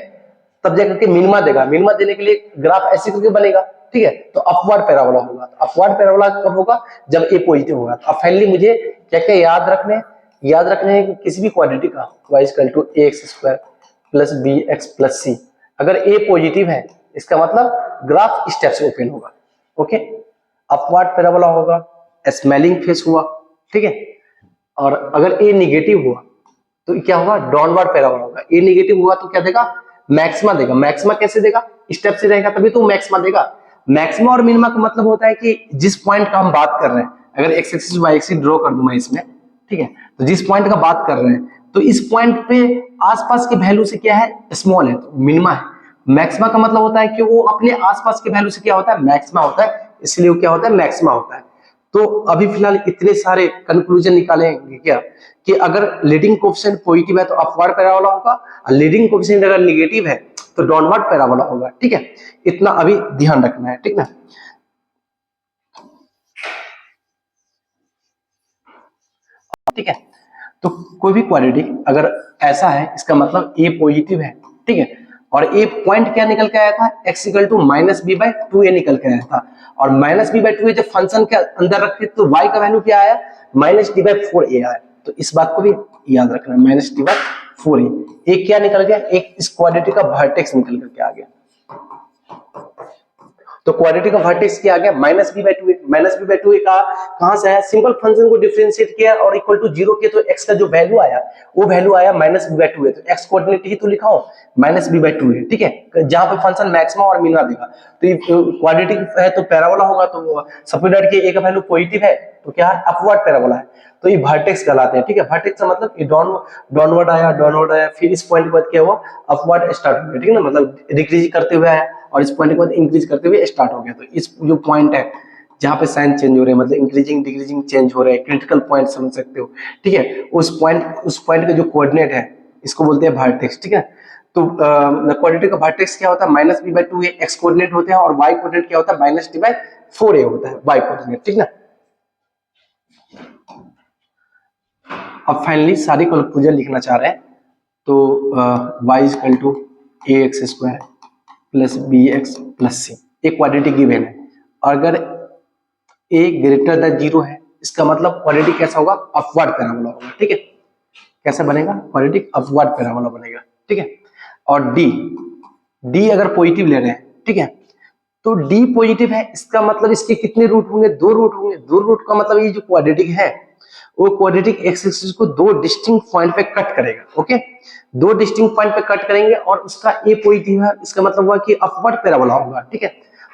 तब जाकर के मिनिमा देगा। मिनिमा देने के लिए ग्राफ ऐसे करके बनेगा। ठीक है, तो अपवर्ड पैराबोला होगा। तो अपवर्ड पैराबोला कब होगा, जब ए पॉजिटिव होगा। तो अब फाइनली मुझे क्या क्या याद रखने हैं कि किसी भी क्वाड्रेटिक का y equal to ax square plus bx plus c, अगर ए पॉजिटिव है इसका मतलब ग्राफ स्टेप से ओपन होगा। ओके, अपवर्ड पैराबोला होगा, स्मेलिंग फेस हुआ। ठीक है, और अगर ए निगेटिव हुआ तो क्या होगा, डाउनवर्ड पैराबोला होगा। ए निगेटिव हुआ तो क्या देगा, मैक्सिमा देगा। मैक्सिमा कैसे देगा, स्टेप से रहेगा तभी तो मैक्सिमा देगा। मैक्सिमा और मिनिमा का मतलब होता है कि जिस पॉइंट का हम बात कर रहे हैं, अगर X axis Y axis draw कर दूं मैं इसमें, ठीक है, तो जिस पॉइंट का बात कर रहे हैं तो इस पॉइंट पे आसपास के वैल्यू से क्या है, स्मॉल है, तो मिनिमा है। मैक्सिमा का मतलब होता है कि वो अपने आसपास के वैल्यू से क्या होता है, मैक्सिमा होता है, इसलिए वो क्या होता है, मैक्सिमा होता है। तो अभी फिलहाल इतने सारे कंक्लूजन निकालेंगे क्या, कि अगर लीडिंग कोएफिशिएंट पॉजिटिव है तो अपवर्ड पैराबोला होगा, और लीडिंग कोएफिशिएंट अगर नेगेटिव है तो डाउनवर्ड पैराबोला होगा। ठीक है, इतना अभी ध्यान रखना है। ठीक ना, ठीक है, तो कोई भी क्वाड्रेटिक अगर ऐसा है इसका मतलब ए पॉजिटिव है। ठीक है, और ए पॉइंट क्या निकल के आया था, x equal to minus B by 2a निकल के आया था, और माइनस बी बाई 2a जब फंक्शन के अंदर रखे तो y का वैल्यू क्या आया, माइनस डी बाई 4a आया। तो इस बात को भी याद रखना, माइनस डी बाई 4a। एक क्या निकल गया, एक इस क्वाड्रेटिक का वर्टेक्स निकल करके आ गया। तो क्वाड्रेटिक का वर्टेक्स क्या आ गया, minus B by 2a। Minus B by 2a का कहां से आया, सिंपल फंक्शन को डिफरेंशिएट किया और इक्वल टू 0 किया तो x का जो वैल्यू आया वो वैल्यू आया माइनस बी बाई 2a। तो x कोऑर्डिनेट ही तो लिखा हो माइनस बी बाई 2a। ठीक है, जहां पे फंक्शन मैक्सिमा और मिनिमा देगा। तो ये क्वाड्रेटिक है तो पैराबोला होगा, तो सपोज दैट कि a का वैल्यू पॉजिटिव है तो क्या है, अपवर्ड पैराबोला है, तो ये वर्टेक्स कहलाते हैं। ठीक है, वर्टेक्स का मतलब ये डाउनवर्ड आया, फिर इस पॉइंट के बाद क्या हुआ, अपवर्ड स्टार्ट हो गया। ठीक है ना, मतलब डिक्रीज करते हुए आया और इस पॉइंट के बाद इंक्रीज करते हुए स्टार्ट हो गया। तो इस जो पॉइंट है जहां पे साइन चेंज हो रहे हैं, मतलब इंक्रीजिंग डिक्रीजिंग चेंज हो रहे हैं, क्रिटिकल पॉइंट समझ सकते हो। ठीक है, उस पॉइंट का जो कोऑर्डिनेट है इसको बोलते हैं वर्टेक्स। ठीक है, तो क्वाड्रेटिक का वर्टेक्स क्या होता है, minus B by 2a X coordinate होते हैं, और वाई कोऑर्डिनेट क्या होता है, माइनस डी बाई 4a होता है, वाई कोऑर्डिनेट। ठीक ना, अब फाइनली सारी कंक्लूजन लिखना चाह रहे हैं, तो y equal to A X square plus B X plus C एक क्वाड्रेटिक गिवन है। अगर a ग्रेटर देन 0 है इसका मतलब क्वाड्रेटिक कैसा होगा, अपवर्ड पैराबोला होगा। ठीक है, कैसा बनेगा, क्वाड्रेटिक अपवर्ड पैराबोला बनेगा। ठीक है, और d अगर पॉजिटिव ले रहे हैं, ठीक है, तो d पॉजिटिव है इसका मतलब इसके कितने रूट होंगे, 2 रूट होंगे। 2 रूट का मतलब ये जो क्वाड्रेटिक है वो क्वाड्रेटिक एक्स एक्सिस को 2 डिस्टिंक्ट पॉइंट पे कट करेगा। ओके, 2 डिस्टिंक्ट पॉइंट पे कट करेंगे और उसका ए पॉजिटिव है, इसका मतलब हुआ कि अपवर्ड पैराबोला होगा। ठीक है,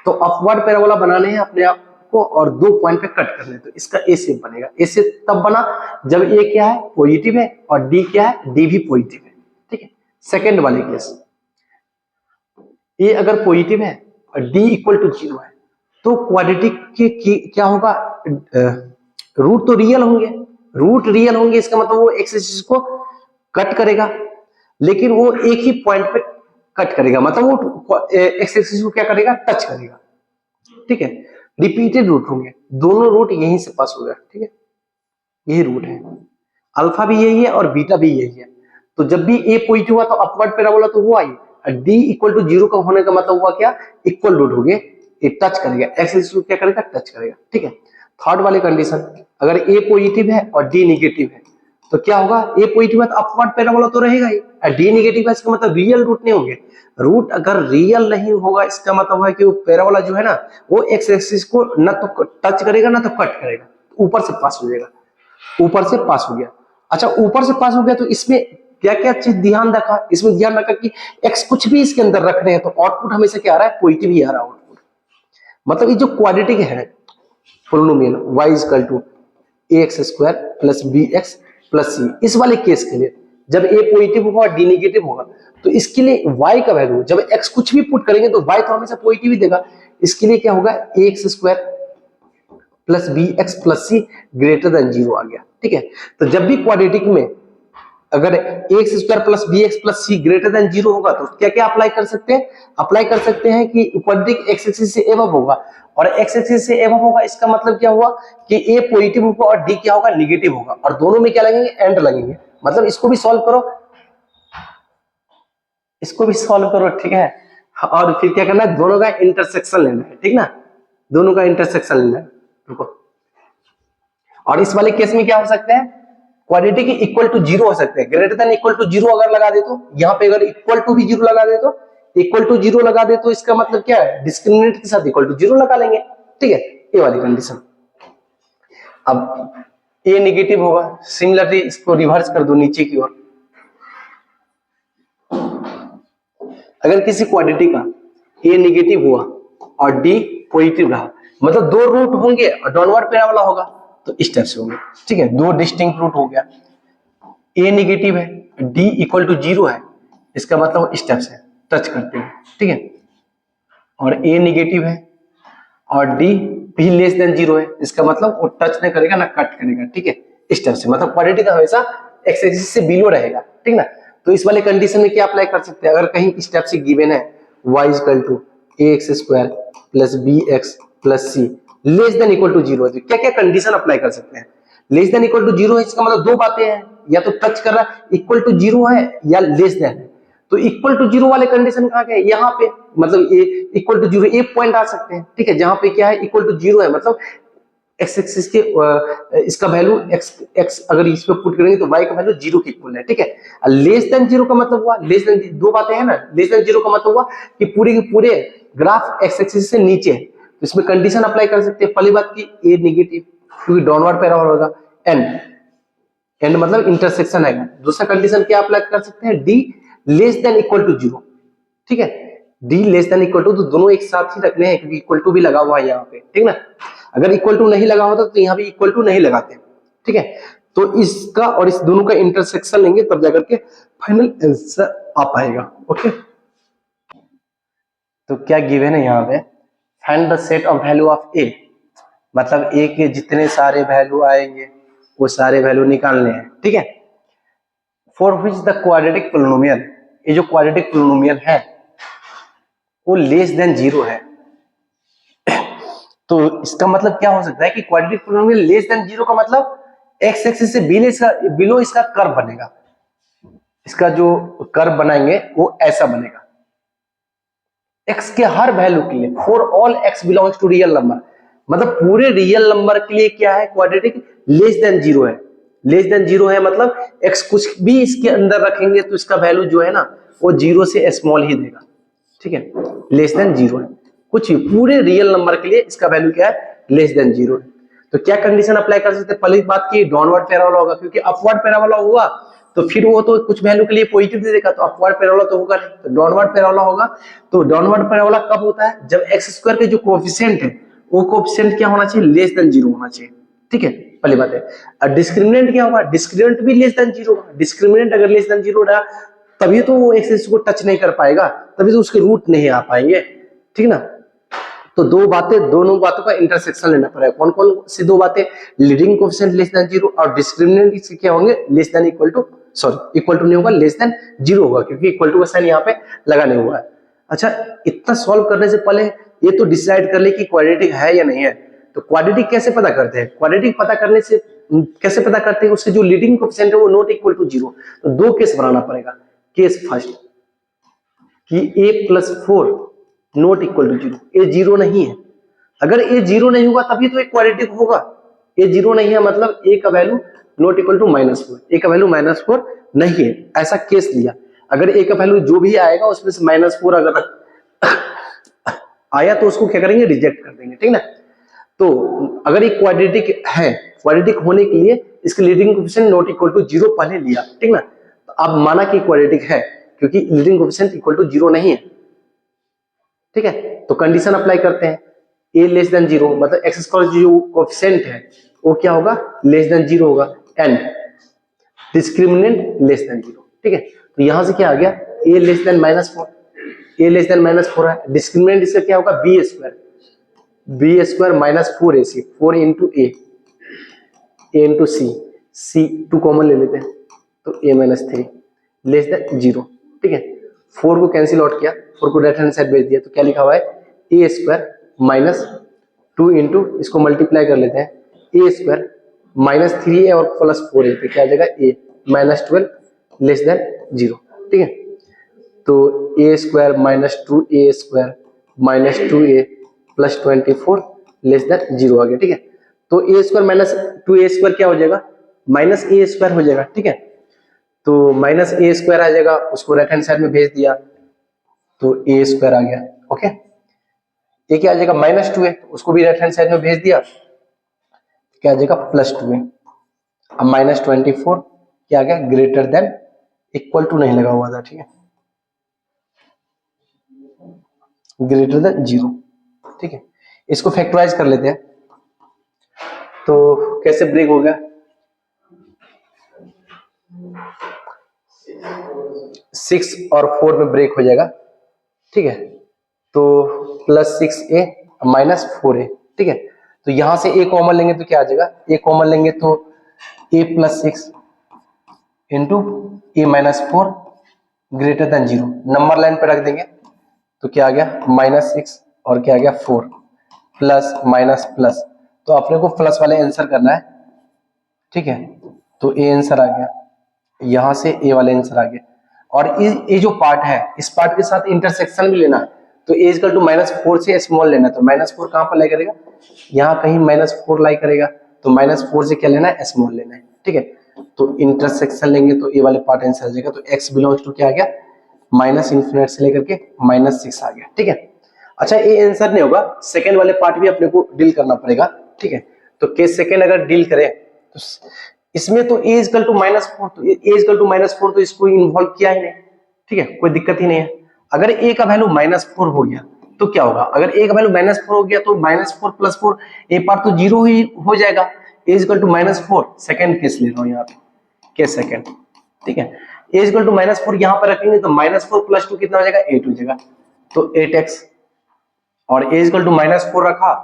तो अपवर्ड पैराबोला बनाने हैं अपने आप को और 2 पॉइंट पे कट करने, तो इसका ए शेप बनेगा। ए शेप तब बना जब ए क्या है, पॉजिटिव है, और डी क्या है, डी भी पॉजिटिव है। ठीक है, सेकेंड वाले केस, ए अगर पॉजिटिव है और डी इक्वल टू 0 है तो क्वाड्रेटिक के क्या होगा, रूट तो रियल होंगे, रूट रियल होंगे, इसका मतलब वो एक्स एक्सिस को कट करेगा, लेकिन वो एक ही पॉइंट पे कट करेगा, मतलब वो एक्स एक्सिस को क्या करेगा, टच करेगा। ठीक है, रिपीटेड रूट होंगे, दोनों रूट यहीं से पास हो गया। ठीक है, यही रूट है, अल्फा भी यही है और बीटा भी यही है। तो जब भी ए पॉजिटिव हुआ तो अपवर्ड पैराबोला तो हुआ ही, और डी इक्वल टू 0 का होने का मतलब हुआ क्या, इक्वल रूट हो गया, ये टच करेगा, एक्स एक्सिस को क्या करेगा, टच करेगा। ठीक है, थर्ड वाली कंडीशन, अगर ए पॉजिटिव है और डी नेगेटिव है तो क्या होगा, ए पॉजिटिव है तो अपवर्ड पैराबोला तो रहेगा ही, और डी नेगेटिव है इसका मतलब रियल रूट नहीं होंगे। रूट अगर रियल नहीं होगा इसका मतलब है कि वो पैराबोला जो है ना वो एक्स एक्सिस को ना तो टच करेगा ना तो कट करेगा, ऊपर से पास हो जाएगा, ऊपर से पास हो गया। अच्छा, ऊपर से पास हो गया तो इसमें क्या क्या चीज ध्यान रखा, इसमें ध्यान रखा कि एक्स कुछ भी इसके अंदर रख रहे हैं तो आउटपुट हमेशा क्या आ रहा है, पॉजिटिव ही आ रहा है आउटपुट। मतलब ये जो क्वाड्रेटिक है polynomial y equal to ax square plus bx plus c, इस वाले केस के लिए जब a पॉजिटिव होगा और d नेगेटिव होगा तो इसके लिए y का वैल्यू जब x कुछ भी पुट करेंगे तो y तो हमेशा पॉजिटिव ही देगा। इसके लिए क्या होगा, ax square plus bx plus c greater than 0 आ गया। ठीक है, तो जब भी क्वाड्रेटिक में अगर ax square plus bx plus c greater than 0 होगा तो क्या क्या अप्लाई कर सकते हैं, अप्लाई कर सकते हैं कि क्वाड्रेटिक एक्स एक्सिस से एबव होगा, और एक्स एक्सिस से एबव होगा इसका मतलब क्या हुआ कि a पॉजिटिव होगा और d क्या होगा, नेगेटिव होगा, और दोनों में क्या लगेंगे, एंड लगेंगे। मतलब इसको भी सॉल्व करो, इसको भी सॉल्व करो। ठीक है, और फिर क्या करना है, दोनों का इंटरसेक्शन लेना है। ठीक ना, दोनों का इंटरसेक्शन लेना है। रुको, और इस वाले केस में क्या हो सकते हैं, क्वाड्रेटिक इक्वल टू 0 हो सकते हैं, ग्रेटर देन इक्वल टू 0 अगर लगा दे तो, यहाँ पे अगर इक्वल टू भी 0 लगा दे तो, इक्वल टू 0 लगा दे तो इसका मतलब क्या है, डिस्क्रिमिनेंट के साथ इक्वल टू 0 लगा लेंगे। ठीक है, ये वाली कंडीशन। अब ए नेगेटिव होगा, सिमिलरली इसको रिवर्स कर दो नीचे की ओर। अगर किसी क्वाड्रेटिक का ए नेगेटिव हुआ और डी पॉजिटिव रहा, मतलब दो रूट होंगे और डाउनवर्ड पैराबोला होगा तो इस टाइप से होंगे। ठीक है, दो डिस्टिंक्ट रूट हो गया, ए नेगेटिव है, डी इक्वल टू 0 है, इसका मतलब इस टाइप से टच करते हैं। ठीक है, और ए नेगेटिव है और डी भी लेस देन 0 है, इसका मतलब वो टच नहीं करेगा ना कट करेगा। ठीक है, इस टाइप से, मतलब क्वाड्रेटिक हमेशा एक्स एक्सिस से बिलो रहेगा। ठीक ना, तो इस वाले कंडीशन में क्या अप्लाई कर सकते हैं, अगर कहीं इस टाइप से गिवन है y equal to ax square plus bx plus c less than equal to 0 है, तो क्या क्या कंडीशन अप्लाई कर सकते हैं। लेस देन इक्वल टू 0 है, इसका मतलब दो बातें हैं, या तो टच कर रहा है, इक्वल टू 0 है, या लेस देन है। तो इक्वल टू 0 वाले कंडीशन कहाँ गए, यहाँ पे, मतलब ए इक्वल टू 0 एक पॉइंट आ सकते हैं। ठीक है, जहां पे क्या है, इक्वल टू 0 है, मतलब एक्स एक्सिस के इसका वैल्यू एक्स अगर इस पे पुट करेंगे तो y का वैल्यू 0 के इक्वल है। ठीक है, लेस देन 0 का मतलब हुआ, लेस देन, दो बातें हैं ना, लेस देन 0 का मतलब हुआ कि पूरे के पूरे ग्राफ एक्स एक्सिस से नीचे है, तो इसमें कंडीशन अप्लाई कर सकते हैं। पहली बात की ए नेगेटिव, क्योंकि डाउनवर्ड पैराबोला होगा, एंड एंड मतलब इंटरसेक्शन आएगा। दूसरा कंडीशन क्या अप्लाई कर सकते हैं, D less than equal to 0। ठीक है, D less than equal to, तो दोनों एक साथ ही रखने हैं क्योंकि इक्वल टू भी लगा हुआ है यहाँ पे। ठीक ना, अगर इक्वल टू नहीं लगा होता तो यहाँ भी इक्वल टू नहीं लगाते। ठीक है, तो इसका और इस दोनों का इंटरसेक्शन लेंगे तब जाकर के फाइनल आंसर आ पाएगा। ओके, तो क्या गिवन है यहाँ पे, find the set of value of A, मतलब ए के जितने सारे वैल्यू आएंगे वो सारे वैल्यू निकालने हैं। ठीक है, for which the quadratic polynomial, ये जो क्वाड्रेटिक पोलिनोमियल है वो लेस देन 0 है। तो इसका मतलब क्या हो सकता है कि क्वाड्रेटिक पोलिनोमियल लेस देन 0 का मतलब एक्स एक्सिस से बिलो इसका कर्व बनेगा, इसका जो कर्व बनाएंगे वो ऐसा बनेगा x के हर वैल्यू के लिए, for all x belongs to real number, मतलब पूरे रियल नंबर के लिए क्या है, क्वाड्रेटिक लेस देन 0 है। लेस देन 0 है मतलब x कुछ भी इसके अंदर रखेंगे तो इसका वैल्यू जो है ना वो 0 से स्मॉल ही देगा। ठीक है, लेस देन 0 है, कुछ भी पूरे रियल नंबर के लिए इसका वैल्यू क्या है, लेस देन 0 है। तो क्या कंडीशन अप्लाई कर सकते हैं, पहली बात की डाउनवर्ड पैराबोला होगा, क्योंकि अपवर्ड पैराबोला हुआ तो फिर वो तो कुछ वैल्यू के लिए पॉजिटिव दे देगा, तो अपवर्ड पैराबोला तो होगा नहीं, तो डाउनवर्ड पैराबोला होगा। तो डाउनवर्ड पैराबोला कब होता है, जब एक्स स्क्वायर के जो कोएफिशिएंट है वो कोएफिशिएंट क्या होना चाहिए, लेस देन 0 होना चाहिए। ठीक है, पहली बात है। और डिस्क्रिमिनेंट क्या होगा, डिस्क्रिमिनेंट भी लेस देन 0 होगा। डिस्क्रिमिनेंट अगर लेस देन 0 रहा तभी तो वो एक्सिस को टच नहीं कर पाएगा, तभी तो उसके रूट नहीं आ पाएंगे। ठीक ना, तो दो बातें, दोनों बातों का इंटरसेक्शन लेना पड़ेगा। कौन कौन सी दो बातें, लीडिंग कोएफिशिएंट लेस देन 0 और डिस्क्रिमिनेंट इसके क्या होंगे, less than equal to, sorry equal to नहीं होगा, लेस देन 0 होगा, क्योंकि इक्वल टू का साइन यहाँ पे लगा नहीं हुआ है। अच्छा, इतना सॉल्व करने से पहले ये तो डिसाइड कर ले कि क्वाड्रेटिक है या नहीं है। तो क्वाड्रेटिक कैसे पता करते हैं, क्वाड्रेटिक पता करने से कैसे पता करते हैं, उसके जो लीडिंग कोएफिशिएंट है वो नॉट इक्वल टू 0। तो दो केस बनाना पड़ेगा। केस फर्स्ट कि a+4 not equal to 0, a 0 नहीं है। अगर a 0 नहीं होगा तभी तो एक क्वाड्रेटिक होगा। a 0 नहीं है मतलब a का value not equal to -4, a का वैल्यू -4 नहीं है, ऐसा केस लिया। अगर a का वैल्यू जो भी आएगा उसमें से -4 अगर आया तो उसको क्या करेंगे, रिजेक्ट कर देंगे, ठीक ना। तो अगर एक क्वाड्रेटिक है, क्वाड्रेटिक होने के लिए इसके leading coefficient not equal to 0 पहले लिया, ठीक ना। तो अब माना कि क्वाड्रेटिक है क्योंकि लीडिंग कोएफिशिएंट इक्वल टू 0 नहीं है, ठीक है। तो कंडीशन अप्लाई करते हैं, a लेस देन 0 मतलब एक्स स्क्वायर जो कोएफिशिएंट है वो क्या होगा, लेस देन 0 होगा, एंड डिस्क्रिमिनेंट लेस देन 0, ठीक है। तो यहां से क्या आ गया, a less than -4, a less than -4 है, डिस्क्रिमिनेंट इसका क्या होगा, b square -4ac, 4 into a into c 2 common ले लेते हैं तो a-3 लेस देन 0, ठीक है। 4 को कैंसिल आउट किया, 4 को राइट हैंड साइड भेज दिया, तो क्या लिखा हुआ है, a स्क्वायर -2 इंटू, इसको मल्टीप्लाई कर लेते हैं, a स्क्वायर -3a और +4a, तो क्या आ जाएगा a -12 लेस देन 0, ठीक है। तो a square -2a square -2a +24 less than 0 आ गया, ठीक है। तो a स्क्वायर -2a स्क्वायर क्या हो जाएगा, -a स्क्वायर हो जाएगा, ठीक है। तो -a स्क्वायर आ जाएगा, उसको राइट हैंड साइड में भेज दिया तो a स्क्वायर आ गया, ओके। ये क्या आ जाएगा, -2 है, उसको भी राइट हैंड साइड में भेज दिया, क्या आ जाएगा, +2 है। अब -24 क्या आ गया, ग्रेटर देन इक्वल टू नहीं लगा हुआ था, ठीक है, ग्रेटर देन 0, ठीक है। इसको फैक्टराइज कर लेते हैं, तो कैसे ब्रेक हो गया, 6 और 4 में ब्रेक हो जाएगा, ठीक है। तो +6a -4a, ठीक है। तो यहां से a कॉमन लेंगे तो क्या आ जाएगा, a कॉमन लेंगे तो a+6 into a-4 greater than 0, number line पे रख देंगे तो क्या आ गया, -6 और क्या आ गया 4 प्लस माइनस प्लस, तो अपने को प्लस वाले आंसर करना है, ठीक है। तो ए आंसर आ गया, यहां से ए वाले आंसर आ गया। और ये जो पार्ट है इस पार्ट के साथ इंटरसेक्शन भी लेना है, तो ए इक्वल टू -4 से स्मॉल लेना है। तो -4 कहां पर लाई करेगा, यहाँ कहीं -4 लाई करेगा, तो -4 से क्या लेना है, स्मॉल लेना है, ठीक है। तो इंटरसेक्शन लेंगे तो ए वाले पार्ट आंसर आ जाएगा। तो x बिलोंग्स टू क्या आ गया, -∞ से लेकर के -6 आ गया, ठीक है। अच्छा ये आंसर नहीं होगा, सेकंड वाले पार्ट भी अपने को डील करना पड़ेगा, ठीक है। तो केस सेकंड अगर डील करें तो इसमें तो a इक्वल टू -4, तो a इक्वल टू -4 तो इसको इन्वॉल्व किया ही नहीं, ठीक है, कोई दिक्कत ही नहीं है। अगर a का वैल्यू -4 हो गया तो क्या होगा, अगर a का वैल्यू -4 हो गया तो -4 + 4 a पार्ट तो 0 ही हो जाएगा। a equal to -4 second case ले रहा हूं यहाँ पे, केस सेकंड, ठीक है। a इक्वल टू -4 यहाँ पर रखेंगे तो -4 + 2 कितना हो जाएगा, 8 हो जाएगा, तो 8x। और a इक्वल टू -4 रखा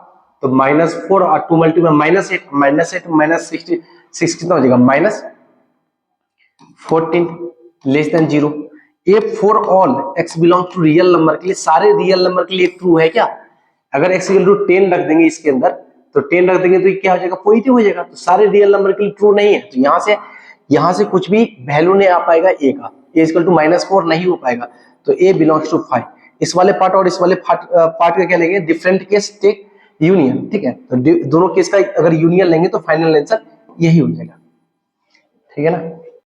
तो -4 और 2 मल्टीप्लाई -8 -6 कितना हो जाएगा, -14 less than 0। A for all x belong to real number के लिए, सारे रियल नंबर के लिए ट्रू है क्या, अगर x इक्वल टू 10 रख देंगे इसके अंदर, तो 10 रख देंगे तो ये क्या हो जाएगा, पॉजिटिव हो जाएगा। तो सारे रियल नंबर के लिए ट्रू नहीं है, तो यहां से कुछ भी वैल्यू नहीं आ पाएगा a का, a इक्वल टू -4 नहीं हो पाएगा, तो a बिलोंग्स टू 5। इस वाले पार्ट और इस वाले पार्ट का क्या लेंगे, डिफरेंट केस टेक यूनियन, ठीक है। तो दोनों केस का अगर यूनियन लेंगे तो फाइनल आंसर यही हो जाएगा, ठीक है ना।